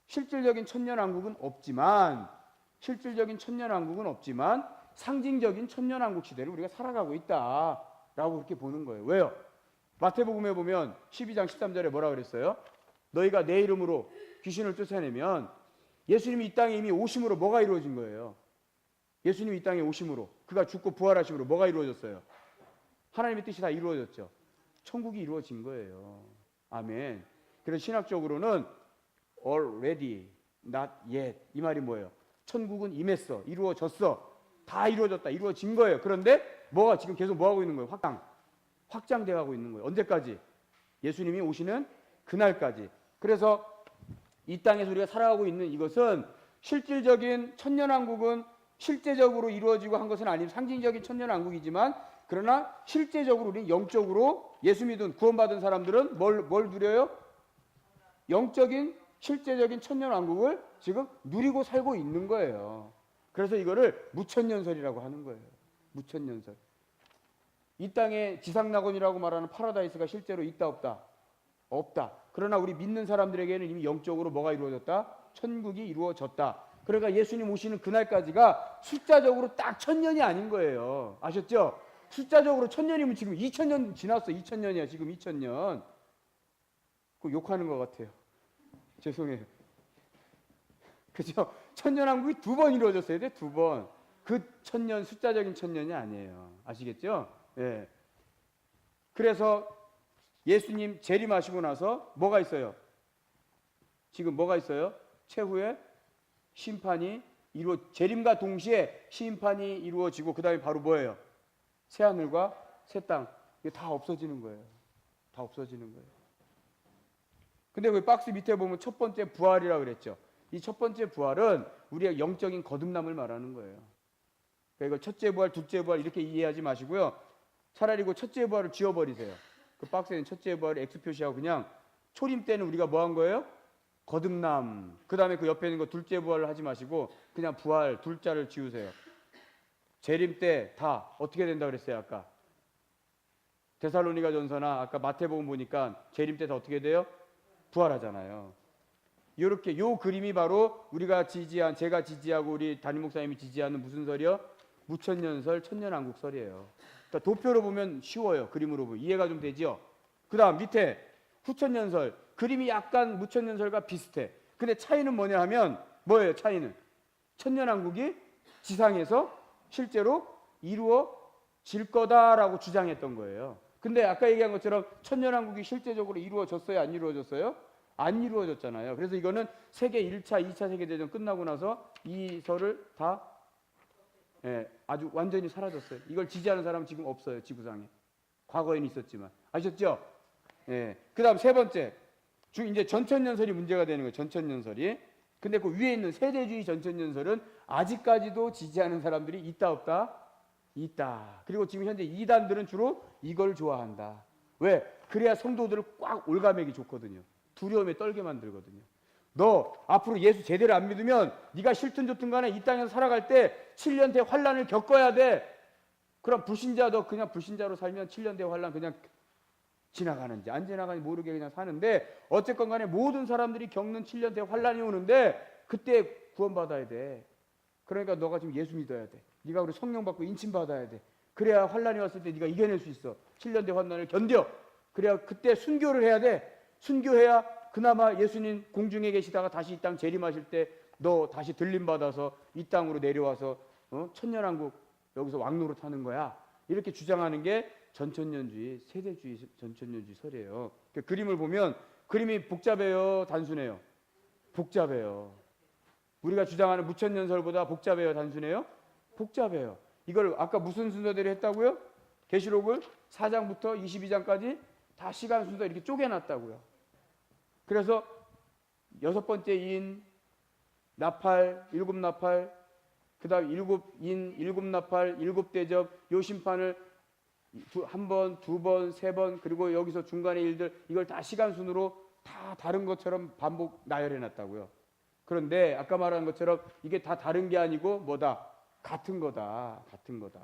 실질적인 천년왕국은 없지만, 상징적인 천년왕국 시대를 우리가 살아가고 있다라고 그렇게 보는 거예요. 왜요? 마태복음에 보면 12장 13절에 뭐라 그랬어요? 너희가 내 이름으로 귀신을 쫓아내면, 예수님이 이 땅에 이미 오심으로 뭐가 이루어진 거예요? 예수님이 이 땅에 오심으로, 그가 죽고 부활하심으로 뭐가 이루어졌어요? 하나님의 뜻이 다 이루어졌죠. 천국이 이루어진 거예요. 아멘. 그래서 신학적으로는 already, not yet, 이 말이 뭐예요? 천국은 임했어, 이루어졌어, 다 이루어졌다, 이루어진 거예요. 그런데 뭐가 지금 계속 뭐하고 있는 거예요? 확장돼 가고 있는 거예요. 언제까지? 예수님이 오시는 그날까지. 그래서 이 땅에서 우리가 살아가고 있는 이것은, 실질적인 천년왕국은 실제적으로 이루어지고 한 것은 아닌 상징적인 천년왕국이지만, 그러나 실제적으로 우리 영적으로 예수 믿은 구원받은 사람들은 뭘 누려요? 영적인 실제적인 천년왕국을 지금 누리고 살고 있는 거예요. 그래서 이거를 무천년설이라고 하는 거예요. 무천년설. 이 땅에 지상낙원이라고 말하는 파라다이스가 실제로 있다 없다? 없다. 그러나 우리 믿는 사람들에게는 이미 영적으로 뭐가 이루어졌다? 천국이 이루어졌다. 그러니까 예수님 오시는 그날까지가 숫자적으로 딱 1000년이 아닌 거예요. 아셨죠? 숫자적으로 1000년이면 지금 2000년 지났어. 2000년이야. 지금 2000년. 그 욕하는 것 같아요. 죄송해요. 그죠? 천년왕국이 2번 이루어졌어야 돼. 2번. 그 1000년, 숫자적인 1000년이 아니에요. 아시겠죠? 예. 그래서 예수님 재림하시고 나서 뭐가 있어요? 지금 뭐가 있어요? 최후의 심판이 재림과 동시에 심판이 이루어지고, 그 다음에 바로 뭐예요? 새하늘과 새 땅. 이게 다 없어지는 거예요. 다 없어지는 거예요. 근데 그 박스 밑에 보면 첫 번째 부활이라고 그랬죠. 이 첫 번째 부활은 우리의 영적인 거듭남을 말하는 거예요. 그러니까 이거 첫째 부활, 둘째 부활 이렇게 이해하지 마시고요. 차라리 그 첫째 부활을 지워버리세요. 그 박스에는 첫째 부활을 X 표시하고, 그냥 초림 때는 우리가 뭐 한 거예요? 거듭남. 그 다음에 그 옆에 있는 거 둘째 부활을 하지 마시고 그냥 부활, 둘자를 지우세요. 재림 때 다 어떻게 된다 그랬어요? 아까 데살로니가 전서나 아까 마태복음 보니까 재림 때 다 어떻게 돼요? 부활하잖아요. 이렇게 요 그림이 바로 우리가 제가 지지하고 우리 담임 목사님이 지지하는 무슨 설이요? 무천년설, 천년왕국설이에요. 그러니까 도표로 보면 쉬워요. 그림으로 보면 이해가 좀 되죠. 그 다음 밑에 후천년설, 그림이 약간 무천년설과 비슷해. 근데 차이는 뭐냐 하면, 뭐예요 차이는? 천년왕국이 지상에서 실제로 이루어질 거다라고 주장했던 거예요. 근데 아까 얘기한 것처럼 천년왕국이 실제적으로 이루어졌어요, 안 이루어졌어요? 안 이루어졌잖아요. 그래서 이거는 세계 1차, 2차 세계대전 끝나고 나서 이 설을 다 아주 완전히 사라졌어요. 이걸 지지하는 사람은 지금 없어요, 지구상에. 과거에는 있었지만. 아셨죠? 그 다음 세 번째. 이제 전천년설이 문제가 되는 거예요, 전천년설이. 근데 그 위에 있는 세대주의 전천년설은 아직까지도 지지하는 사람들이 있다, 없다? 있다. 그리고 지금 현재 이단들은 주로 이걸 좋아한다. 왜? 그래야 성도들을 꽉 올가매기 좋거든요. 두려움에 떨게 만들거든요. 너 앞으로 예수 제대로 안 믿으면 네가 싫든 좋든 간에 이 땅에서 살아갈 때 7년대 환란을 겪어야 돼. 그럼 너 그냥 불신자로 살면 7년대 환란 그냥 지나가는지 안 지나가는지 모르게 그냥 사는데, 어쨌건 간에 모든 사람들이 겪는 7년대 환란이 오는데 그때 구원받아야 돼. 그러니까 너가 지금 예수 믿어야 돼. 네가 우리 성령 받고 인침 받아야 돼. 그래야 환란이 왔을 때 네가 이겨낼 수 있어. 7년대 환란을 견뎌. 그래야 그때 순교를 해야 돼. 순교해야 그나마 예수님 공중에 계시다가 다시 이 땅 재림하실 때 너 다시 들림 받아서 이 땅으로 내려와서 천년왕국 여기서 왕노릇 하는 거야. 이렇게 주장하는 게 전천년주의, 세대주의 전천년주의 설이에요. 그 그림을 보면 그림이 복잡해요, 단순해요? 복잡해요. 우리가 주장하는 무천년설보다 복잡해요, 단순해요? 복잡해요. 이걸 아까 무슨 순서대로 했다고요? 계시록을 4장부터 22장까지 다 시간 순서 이렇게 쪼개놨다고요. 그래서 6번째 인, 나팔, 7나팔, 그 다음 7인, 7나팔, 7대접, 요 심판을 한 번, 두 번, 세 번, 그리고 여기서 중간의 일들, 이걸 다 시간 순으로 다 다른 것처럼 반복 나열해놨다고요. 그런데 아까 말한 것처럼 이게 다 다른 게 아니고 뭐다? 같은 거다. 같은 거다.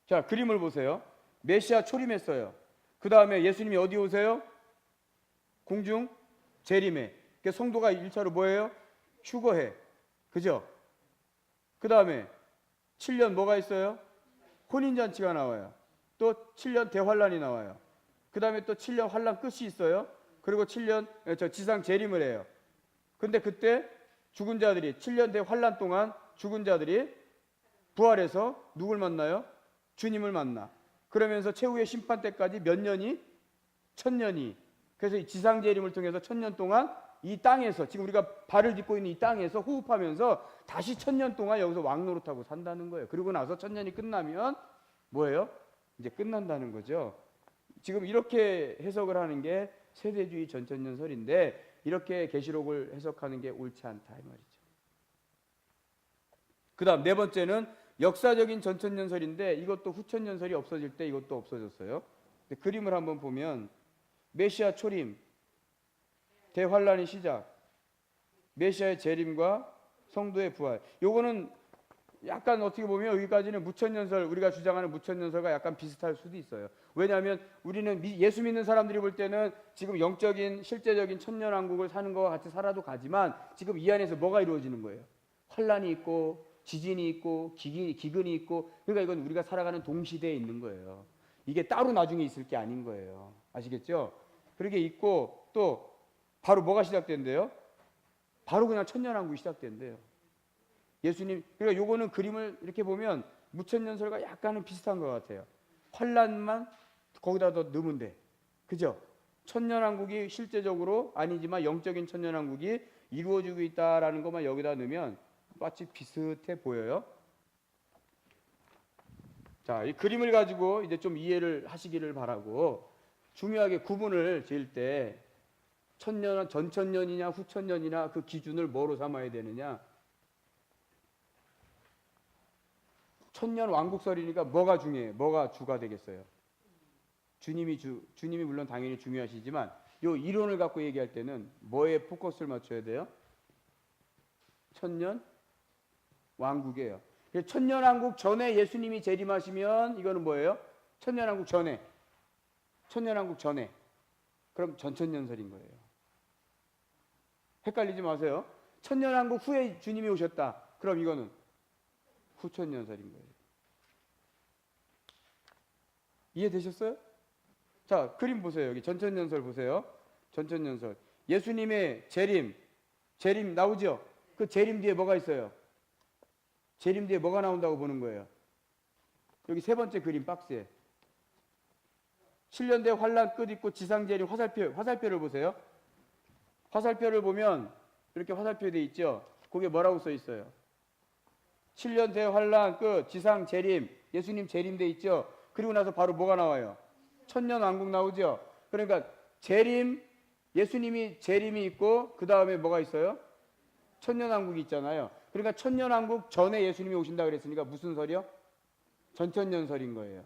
자, 그림을 보세요. 메시아 초림했어요. 그 다음에 예수님이 어디 오세요? 공중 재림해. 그러니까 성도가 1차로 뭐예요? 휴거해. 그죠? 그 다음에 7년 뭐가 있어요? 혼인잔치가 나와요. 또 7년 대환란이 나와요. 그 다음에 또 7년 환란 끝이 있어요. 그리고 7년 지상 재림을 해요. 근데 그때 죽은 자들이 7년 대환란 동안 죽은 자들이 부활해서 누굴 만나요? 주님을 만나. 그러면서 최후의 심판 때까지 몇 년이? 1000년이. 그래서 이 지상 재림을 통해서 1000년 동안 이 땅에서 지금 우리가 발을 딛고 있는 이 땅에서 호흡하면서 다시 1000년 동안 여기서 왕노릇하고 산다는 거예요. 그리고 나서 1000년이 끝나면 뭐예요? 이제 끝난다는 거죠. 지금 이렇게 해석을 하는 게 세대주의 전천년설인데 이렇게 계시록을 해석하는 게 옳지 않다 이 말이죠. 그 다음 네 번째는 역사적인 전천년설인데 이것도 후천년설이 없어질 때 이것도 없어졌어요. 그림을 한번 보면 메시아 초림, 대환란의 시작, 메시아의 재림과 성도의 부활. 요거는 약간 어떻게 보면 여기까지는 무천년설, 우리가 주장하는 무천년설과 약간 비슷할 수도 있어요. 왜냐하면 우리는 예수 믿는 사람들이 볼 때는 지금 영적인 실제적인 천년왕국을 사는 것과 같이 살아도 가지만 지금 이 안에서 뭐가 이루어지는 거예요? 환란이 있고 지진이 있고 기근이 있고, 그러니까 이건 우리가 살아가는 동시대에 있는 거예요. 이게 따로 나중에 있을 게 아닌 거예요. 아시겠죠? 그렇게 있고 또 바로 뭐가 시작된대요? 바로 그냥 천년왕국이 시작된대요. 예수님, 그러니까 요거는 그림을 이렇게 보면 무천년설과 약간은 비슷한 것 같아요. 환란만 거기다 더 넣으면 돼. 그죠? 천년왕국이 실제적으로 아니지만 영적인 천년왕국이 이루어지고 있다라는 것만 여기다 넣으면 마치 비슷해 보여요. 자, 이 그림을 가지고 이제 좀 이해를 하시기를 바라고, 중요하게 구분을 지을 때 천년, 전천년이냐 후천년이냐 그 기준을 뭐로 삼아야 되느냐. 천년 왕국설이니까 뭐가 중요해요? 뭐가 주가 되겠어요? 주님이 물론 당연히 중요하시지만 요 이론을 갖고 얘기할 때는 뭐에 포커스를 맞춰야 돼요? 천년 왕국이에요. 천년 왕국 전에 예수님이 재림하시면 이거는 뭐예요? 천년 왕국 전에. 천년 왕국 전에. 그럼 전천년설인 거예요. 헷갈리지 마세요. 천년 왕국 후에 주님이 오셨다. 그럼 이거는 후천년설인 거예요. 이해되셨어요? 자, 그림 보세요. 여기 전천년설 보세요. 전천년설. 예수님의 재림 나오죠? 그 재림 뒤에 뭐가 있어요? 재림 뒤에 뭐가 나온다고 보는 거예요? 여기 세 번째 그림 박스에 7년 대 환란 끝 있고 지상 재림 화살표를 보세요. 화살표를 보면 이렇게 화살표 돼 있죠? 거기에 뭐라고 써 있어요? 7년 대 환란 끝 지상 재림, 예수님 재림 돼 있죠? 그리고 나서 바로 뭐가 나와요? 천년 왕국 나오죠? 그러니까 재림, 예수님이 재림이 있고 그 다음에 뭐가 있어요? 천년 왕국이 있잖아요. 그러니까 천년 왕국 전에 예수님이 오신다 그랬으니까 무슨 설이요? 전천년설인 거예요.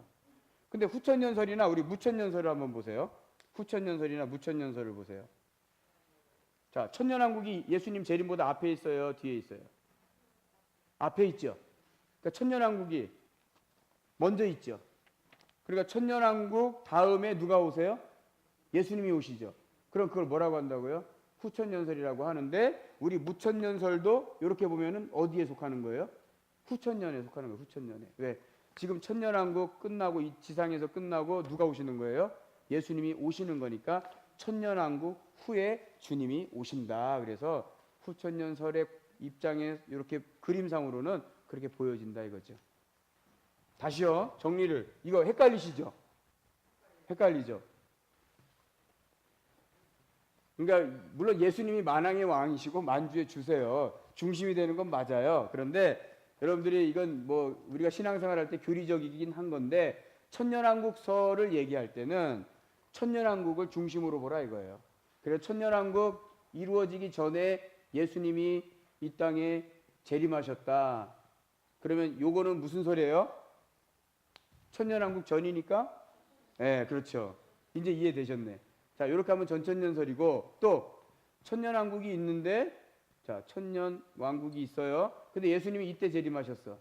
근데 후천년설이나 우리 무천년설을 한번 보세요. 후천년설이나 무천년설을 보세요. 자, 천년 왕국이 예수님 재림보다 앞에 있어요, 뒤에 있어요? 앞에 있죠. 그러니까 천년 왕국이 먼저 있죠. 그러니까 천년 왕국 다음에 누가 오세요? 예수님이 오시죠. 그럼 그걸 뭐라고 한다고요? 후천년설이라고 하는데 우리 무천년설도 이렇게 보면은 어디에 속하는 거예요? 후천년에 속하는 거예요. 후천년에. 왜? 지금 천년왕국 끝나고 이 지상에서 끝나고 누가 오시는 거예요? 예수님이 오시는 거니까 천년왕국 후에 주님이 오신다. 그래서 후천년설의 입장에 이렇게 그림상으로는 그렇게 보여진다 이거죠. 다시요. 정리를. 이거 헷갈리시죠? 헷갈리죠? 그러니까 물론 예수님이 만왕의 왕이시고 만주의 주세요. 중심이 되는 건 맞아요. 그런데 여러분들이 이건 뭐 우리가 신앙생활할 때 교리적이긴 한 건데 천년왕국설을 얘기할 때는 천년왕국을 중심으로 보라 이거예요. 그래서 천년왕국 이루어지기 전에 예수님이 이 땅에 재림하셨다. 그러면 요거는 무슨 소리예요? 천년왕국 전이니까? 네, 그렇죠. 이제 이해되셨네. 자, 이렇게 하면 전천년설이고 또 천년왕국이 있는데 자, 천년왕국이 있어요. 근데 예수님이 이때 재림하셨어.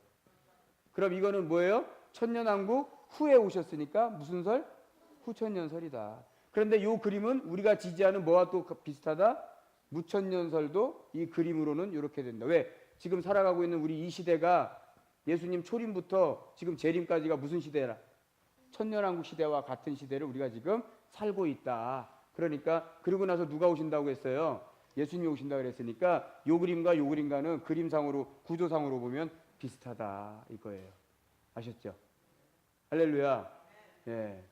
그럼 이거는 뭐예요? 천년왕국 후에 오셨으니까 무슨 설? 후천년설이다. 그런데 이 그림은 우리가 지지하는 뭐와 또 비슷하다? 무천년설도 이 그림으로는 이렇게 된다. 왜? 지금 살아가고 있는 우리 이 시대가 예수님 초림부터 지금 재림까지가 무슨 시대라? 천년왕국 시대와 같은 시대를 우리가 지금 살고 있다. 그러니까 그러고 나서 누가 오신다고 했어요? 예수님이 오신다고 그랬으니까 요 그림과 요 그림과는 그림상으로 구조상으로 보면 비슷하다 이거예요. 아셨죠? 할렐루야. 예.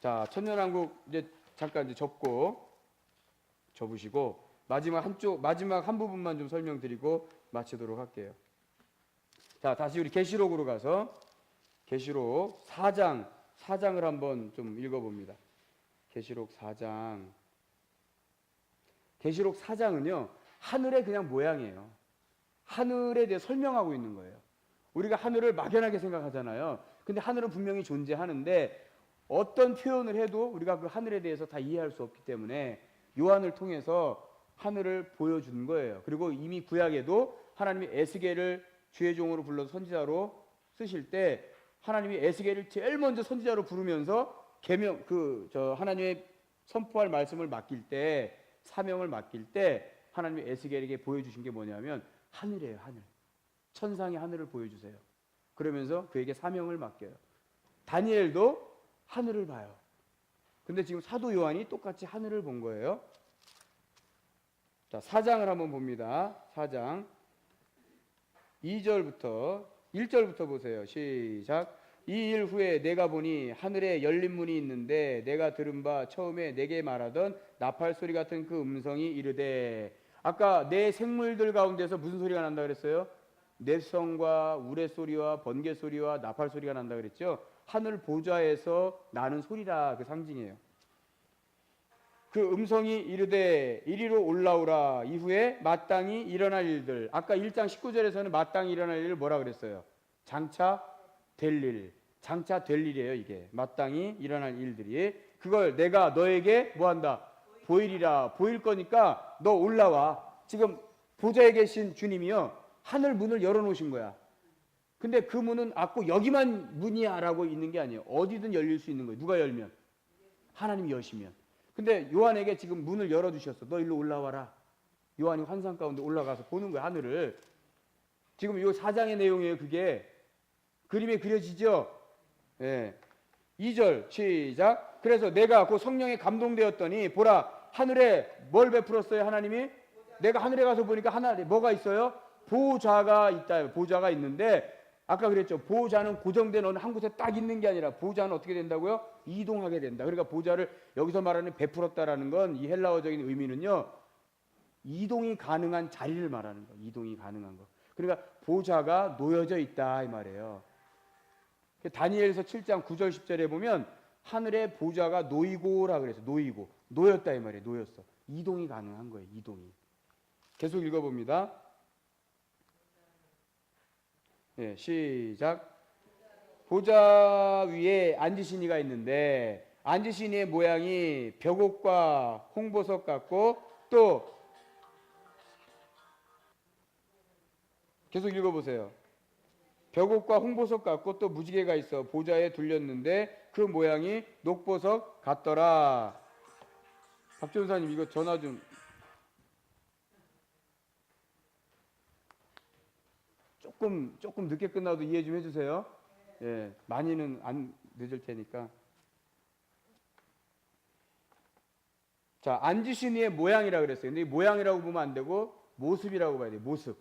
자, 천년왕국 이제 잠깐 이제 접으시고 마지막 한 부분만 좀 설명드리고 마치도록 할게요. 자, 다시 우리 계시록으로 가서 계시록 4장을 한번 좀 읽어봅니다. 계시록 4장. 계시록 4장은요 하늘의 그냥 모양이에요. 하늘에 대해 설명하고 있는 거예요. 우리가 하늘을 막연하게 생각하잖아요. 근데 하늘은 분명히 존재하는데 어떤 표현을 해도 우리가 그 하늘에 대해서 다 이해할 수 없기 때문에 요한을 통해서 하늘을 보여준 거예요. 그리고 이미 구약에도 하나님이 에스겔을 주의 종으로 불러서 선지자로 쓰실 때 하나님이 에스겔을 제일 먼저 선지자로 부르면서 하나님의 선포할 말씀을 맡길 때 사명을 맡길 때 하나님이 에스겔에게 보여주신 게 뭐냐면 하늘이에요. 하늘. 천상의 하늘을 보여주세요. 그러면서 그에게 사명을 맡겨요. 다니엘도 하늘을 봐요. 근데 지금 사도 요한이 똑같이 하늘을 본 거예요. 자, 4장을 한번 봅니다. 4장 2절부터 1절부터 보세요. 시작. 이 일 후에 내가 보니 하늘에 열린 문이 있는데 내가 들은 바 처음에 내게 말하던 나팔 소리 같은 그 음성이 이르되. 아까 내 생물들 가운데서 무슨 소리가 난다 그랬어요? 넷성과 우레소리와 번개소리와 나팔 소리가 난다 그랬죠. 하늘 보좌에서 나는 소리라 그 상징이에요. 그 음성이 이르되 이리로 올라오라. 이후에 마땅히 일어날 일들. 아까 1장 19절에서는 마땅히 일어날 일을 뭐라 그랬어요? 장차 될 일. 장차 될 일이에요 이게. 마땅히 일어날 일들이. 그걸 내가 너에게 뭐한다? 보이리라. 보일 거니까 너 올라와. 지금 보좌에 계신 주님이요 하늘 문을 열어놓으신 거야. 근데 그 문은 꼭 여기만 문이야 라고 있는 게 아니에요. 어디든 열릴 수 있는 거예요. 누가 열면? 하나님이 여시면. 근데 요한에게 지금 문을 열어주셨어. 너 일로 올라와라. 요한이 환상 가운데 올라가서 보는 거야 하늘을. 지금 요 4장의 내용이에요. 그게 그림에 그려지죠. 예. 2절 시작. 그래서 내가 그 성령에 감동되었더니 보라 하늘에 뭘 베풀었어요 하나님이? 내가 하늘에 가서 보니까 하늘에 뭐가 있어요? 보좌가 있다. 보좌가 있는데 아까 그랬죠. 보좌는 고정된 어느 한 곳에 딱 있는 게 아니라 보좌는 어떻게 된다고요? 이동하게 된다. 그러니까 보좌를 여기서 말하는 베풀었다라는 건 이 헬라어적인 의미는요. 이동이 가능한 자리를 말하는 거. 이동이 가능한 거. 그러니까 보좌가 놓여져 있다 이 말이에요. 다니엘서 7장 9절 10절에 보면 하늘에 보좌가 놓이고라 그래서 놓이고 놓였다 이 말이에요. 놓였어. 이동이 가능한 거예요. 이동이. 계속 읽어봅니다. 예, 시작. 보좌 위에 앉으신 이가 있는데 앉으신 이의 모양이 벽옥과 홍보석 같고 또 계속 읽어보세요. 벽옥과 홍보석 같고 또 무지개가 있어 보좌에 둘렸는데 그 모양이 녹보석 같더라. 박전사님 이거 전화 좀 조금 늦게 끝나도 이해 좀 해주세요. 예, 많이는 안 늦을 테니까. 자, 앉으신 이의 모양이라 그랬어요. 근데 이 모양이라고 보면 안 되고 모습이라고 봐야 돼요. 모습.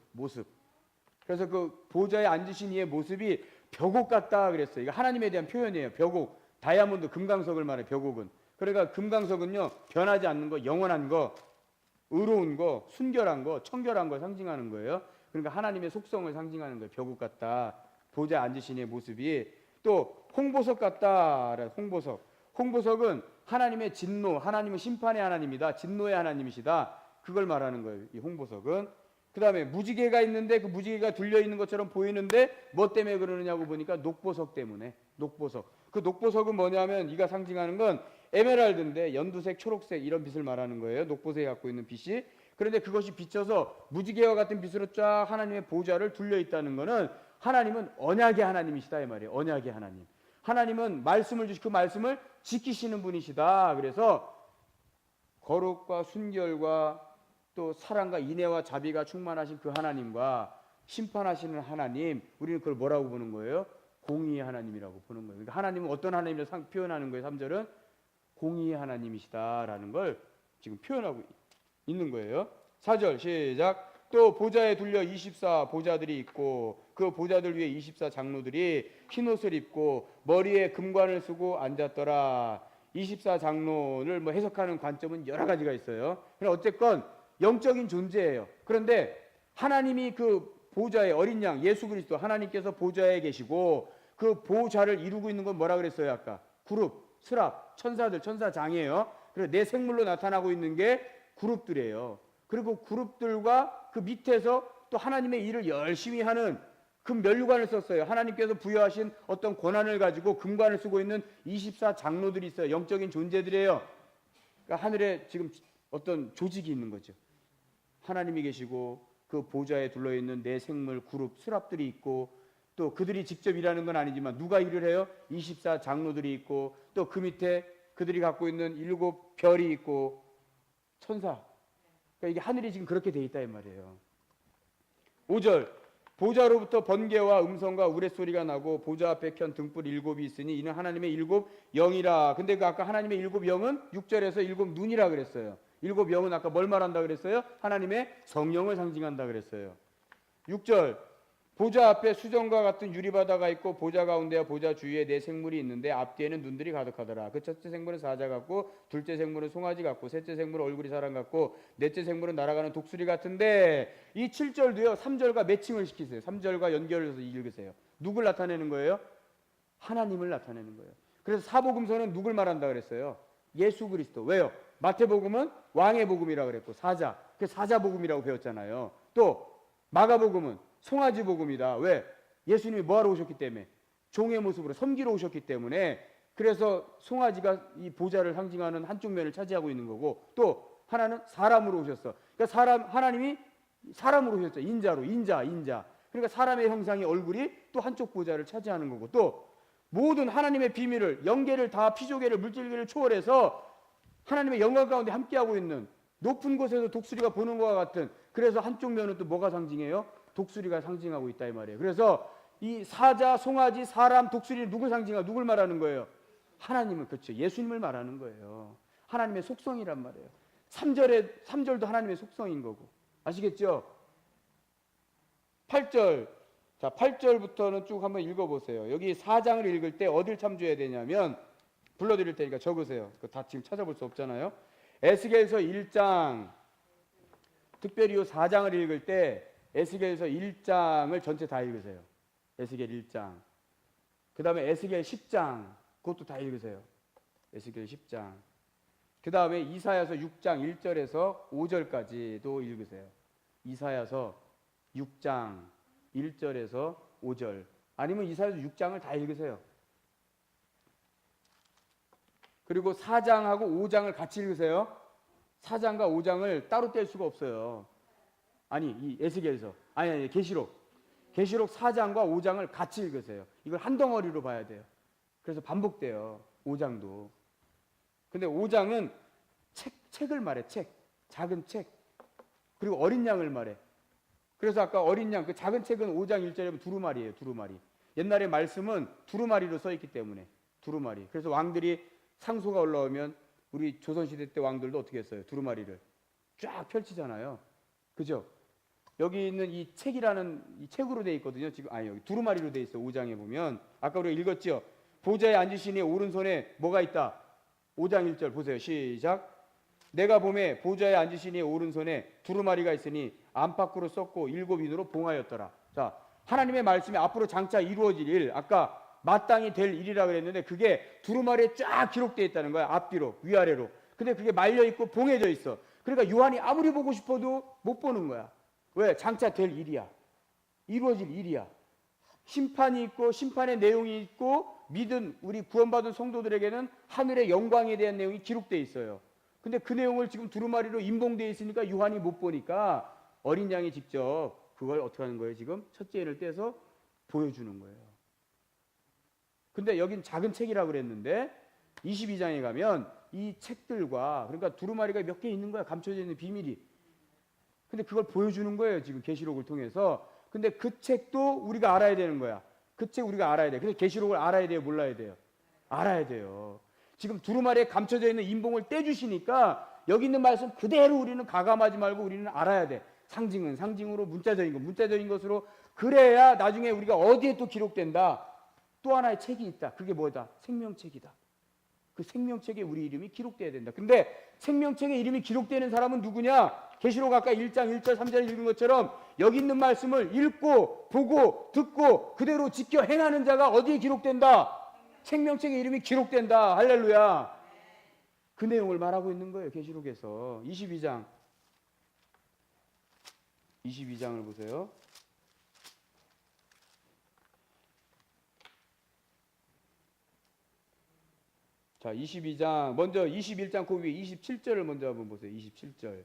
그래서 그 보좌에 앉으신 이의 모습이 벽옥 같다 그랬어요. 이거 하나님에 대한 표현이에요. 벽옥. 다이아몬드 금강석을 말해 벽옥은. 그러니까 금강석은요, 변하지 않는 거, 영원한 거, 의로운 거, 순결한 거, 청결한 걸 상징하는 거예요. 그러니까 하나님의 속성을 상징하는 거예요. 벽옥 같다. 보좌에 앉으신 이의 모습이. 또 홍보석 같다. 홍보석은 하나님의 진노, 하나님은 심판의 하나님이다. 진노의 하나님이시다. 그걸 말하는 거예요. 이 홍보석은. 그 다음에 무지개가 있는데 그 무지개가 둘려 있는 것처럼 보이는데 뭐 때문에 그러느냐고 보니까 녹보석 때문에. 녹보석. 그 녹보석은 뭐냐면 이가 상징하는 건 에메랄드인데 연두색, 초록색 이런 빛을 말하는 거예요. 녹보석이 갖고 있는 빛이. 그런데 그것이 비쳐서 무지개와 같은 빛으로 쫙 하나님의 보좌를 둘려 있다는 거는 하나님은 언약의 하나님이시다 이 말이에요. 언약의 하나님. 하나님은 말씀을 주시고 그 말씀을 지키시는 분이시다. 그래서 거룩과 순결과 또 사랑과 인애와 자비가 충만하신 그 하나님과 심판하시는 하나님, 우리는 그걸 뭐라고 보는 거예요? 공의의 하나님이라고 보는 거예요. 그러니까 하나님은 어떤 하나님을 표현하는 거예요? 3절은 공의의 하나님이시다라는 걸 지금 표현하고 있는 거예요. 4절 시작. 또 보좌에 둘려 24 보좌들이 있고 그 보좌들 위에 24 장로들이 흰옷을 입고 머리에 금관을 쓰고 앉았더라. 24 장로를 뭐 해석하는 관점은 여러 가지가 있어요. 그러나 어쨌건 영적인 존재예요. 그런데 하나님이 그 보좌에 어린 양 예수 그리스도 하나님께서 보좌에 계시고 그 보좌를 이루고 있는 건 뭐라 그랬어요? 아까 그룹, 스랍, 천사들, 천사장이에요. 그리고 내 생물로 나타나고 있는 게 그룹들이에요. 그리고 그룹들과 그 밑에서 또 하나님의 일을 열심히 하는 그 면류관을 썼어요. 하나님께서 부여하신 어떤 권한을 가지고 금관을 쓰고 있는 24 장로들이 있어요. 영적인 존재들이에요. 그러니까 하늘에 지금 어떤 조직이 있는 거죠. 하나님이 계시고 그 보좌에 둘러있는 내 생물 그룹 스랍들이 있고 또 그들이 직접 일하는 건 아니지만 누가 일을 해요? 24 장로들이 있고 또 그 밑에 그들이 갖고 있는 7 별이 있고 천사. 그러니까 이게 하늘이 지금 그렇게 돼 있다 이 말이에요. 5절 보좌로부터 번개와 음성과 우레소리가 나고 보좌 앞에 켠 등불 7이 있으니 이는 하나님의 7 영이라. 근데 그 아까 하나님의 7 영은 6절에서 7 눈이라 그랬어요. 7 영은 아까 뭘 말한다 그랬어요? 하나님의 성령을 상징한다 그랬어요. 6절 보좌 앞에 수정과 같은 유리바다가 있고 보좌 가운데와 보좌 주위에 네 생물이 있는데 앞뒤에는 눈들이 가득하더라. 그 첫째 생물은 사자 같고 둘째 생물은 송아지 같고 셋째 생물은 얼굴이 사람 같고 넷째 생물은 날아가는 독수리 같은데 이 7절도요 3절과 매칭을 시키세요. 3절과 연결해서 읽으세요. 누굴 나타내는 거예요? 하나님을 나타내는 거예요. 그래서 사복음서는 누굴 말한다 그랬어요? 예수 그리스도. 왜요? 마태복음은 왕의 복음이라고 그랬고 사자, 그 사자복음이라고 배웠잖아요. 또 마가복음은 송아지 복음이다. 왜? 예수님이 뭐하러 오셨기 때문에 종의 모습으로 섬기러 오셨기 때문에 그래서 송아지가 이 보좌를 상징하는 한쪽 면을 차지하고 있는 거고 또 하나는 사람으로 오셨어. 그러니까 하나님이 사람으로 오셨죠. 인자로 인자. 그러니까 사람의 형상의 얼굴이 또 한쪽 보좌를 차지하는 거고 또 모든 하나님의 비밀을 영계를 다 피조계를 물질계를 초월해서 하나님의 영광 가운데 함께하고 있는 높은 곳에서 독수리가 보는 것과 같은 그래서 한쪽 면은 또 뭐가 상징해요? 독수리가 상징하고 있다 이 말이에요. 그래서 이 사자, 송아지, 사람, 독수리는 누굴 상징하고 누굴 말하는 거예요? 하나님을 그렇죠. 예수님을 말하는 거예요. 하나님의 속성이란 말이에요. 3절도 하나님의 속성인 거고. 아시겠죠? 8절. 자, 8절부터는 쭉 한번 읽어보세요. 여기 4장을 읽을 때 어딜 참조해야 되냐면 불러드릴 테니까 적으세요. 그거 다 지금 찾아볼 수 없잖아요. 에스겔서 1장 특별히 이 4장을 읽을 때 에스겔서 1장을 전체 다 읽으세요. 에스겔 1장. 그 다음에 에스겔 10장 그것도 다 읽으세요. 에스겔 10장. 그 다음에 이사야서 6장 1절에서 5절까지도 읽으세요. 이사야서 6장 1절에서 5절 아니면 이사야서 6장을 다 읽으세요. 그리고 4장하고 5장을 같이 읽으세요. 4장과 5장을 따로 뗄 수가 없어요. 아니 이 에스겔서 아니 계시록 4장과 5장을 같이 읽으세요. 이걸 한 덩어리로 봐야 돼요. 그래서 반복돼요. 5장도. 근데 5장은 책을 말해. 책. 작은 책. 그리고 어린 양을 말해. 그래서 아까 어린 양 그 작은 책은 5장 1절이면 두루마리예요. 두루마리. 옛날에 말씀은 두루마리로 써 있기 때문에 두루마리. 그래서 왕들이 상소가 올라오면 우리 조선시대 때 왕들도 어떻게 했어요? 두루마리를 쫙 펼치잖아요. 그죠? 여기 있는 이 책이라는 이 책으로 돼 있거든요. 지금 여기 두루마리로 돼 있어. 5장에 보면 아까 우리가 읽었죠. 보좌에 앉으시니 오른손에 뭐가 있다. 5장 1절 보세요. 시작. 내가 보매 보좌에 앉으시니 오른손에 두루마리가 있으니 안팎으로 썼고 7인으로 봉하였더라. 자, 하나님의 말씀이 앞으로 장차 이루어질 일, 아까 마땅히 될 일이라 그랬는데 그게 두루마리에 쫙 기록되어 있다는 거야. 앞뒤로 위아래로. 근데 그게 말려 있고 봉해져 있어. 그러니까 요한이 아무리 보고 싶어도 못 보는 거야. 왜? 장차 될 일이야. 이루어질 일이야. 심판이 있고 심판의 내용이 있고 믿은 우리 구원받은 성도들에게는 하늘의 영광에 대한 내용이 기록되어 있어요. 근데 그 내용을 지금 두루마리로 인봉되어 있으니까 요한이 못 보니까 어린 양이 직접 그걸 어떻게 하는 거예요? 지금 첫째 인을 떼서 보여주는 거예요. 근데 여긴 작은 책이라고 그랬는데 22장에 가면 이 책들과 그러니까 두루마리가 몇 개 있는 거야. 감춰져 있는 비밀이. 근데 그걸 보여주는 거예요. 지금 계시록을 통해서. 근데 그 책도 우리가 알아야 되는 거야. 그 책 우리가 알아야 돼. 그래서 계시록을 알아야 돼요? 몰라야 돼요? 알아야 돼요. 지금 두루마리에 감춰져 있는 인봉을 떼주시니까 여기 있는 말씀 그대로 우리는 가감하지 말고 우리는 알아야 돼. 상징은 상징으로, 문자적인 것 문자적인 것으로. 그래야 나중에 우리가 어디에 또 기록된다. 또 하나의 책이 있다. 그게 뭐다? 생명책이다. 그 생명책에 우리 이름이 기록돼야 된다. 근데 생명책에 이름이 기록되는 사람은 누구냐? 계시록 아까 1장 1절 3절 읽은 것처럼 여기 있는 말씀을 읽고 보고 듣고 그대로 지켜 행하는 자가 어디에 기록된다? 생명책에 이름이 기록된다. 할렐루야. 그 내용을 말하고 있는 거예요. 계시록에서 22장을 보세요. 자, 22장 먼저 21장 그 위에 27절을 먼저 한번 보세요. 27절.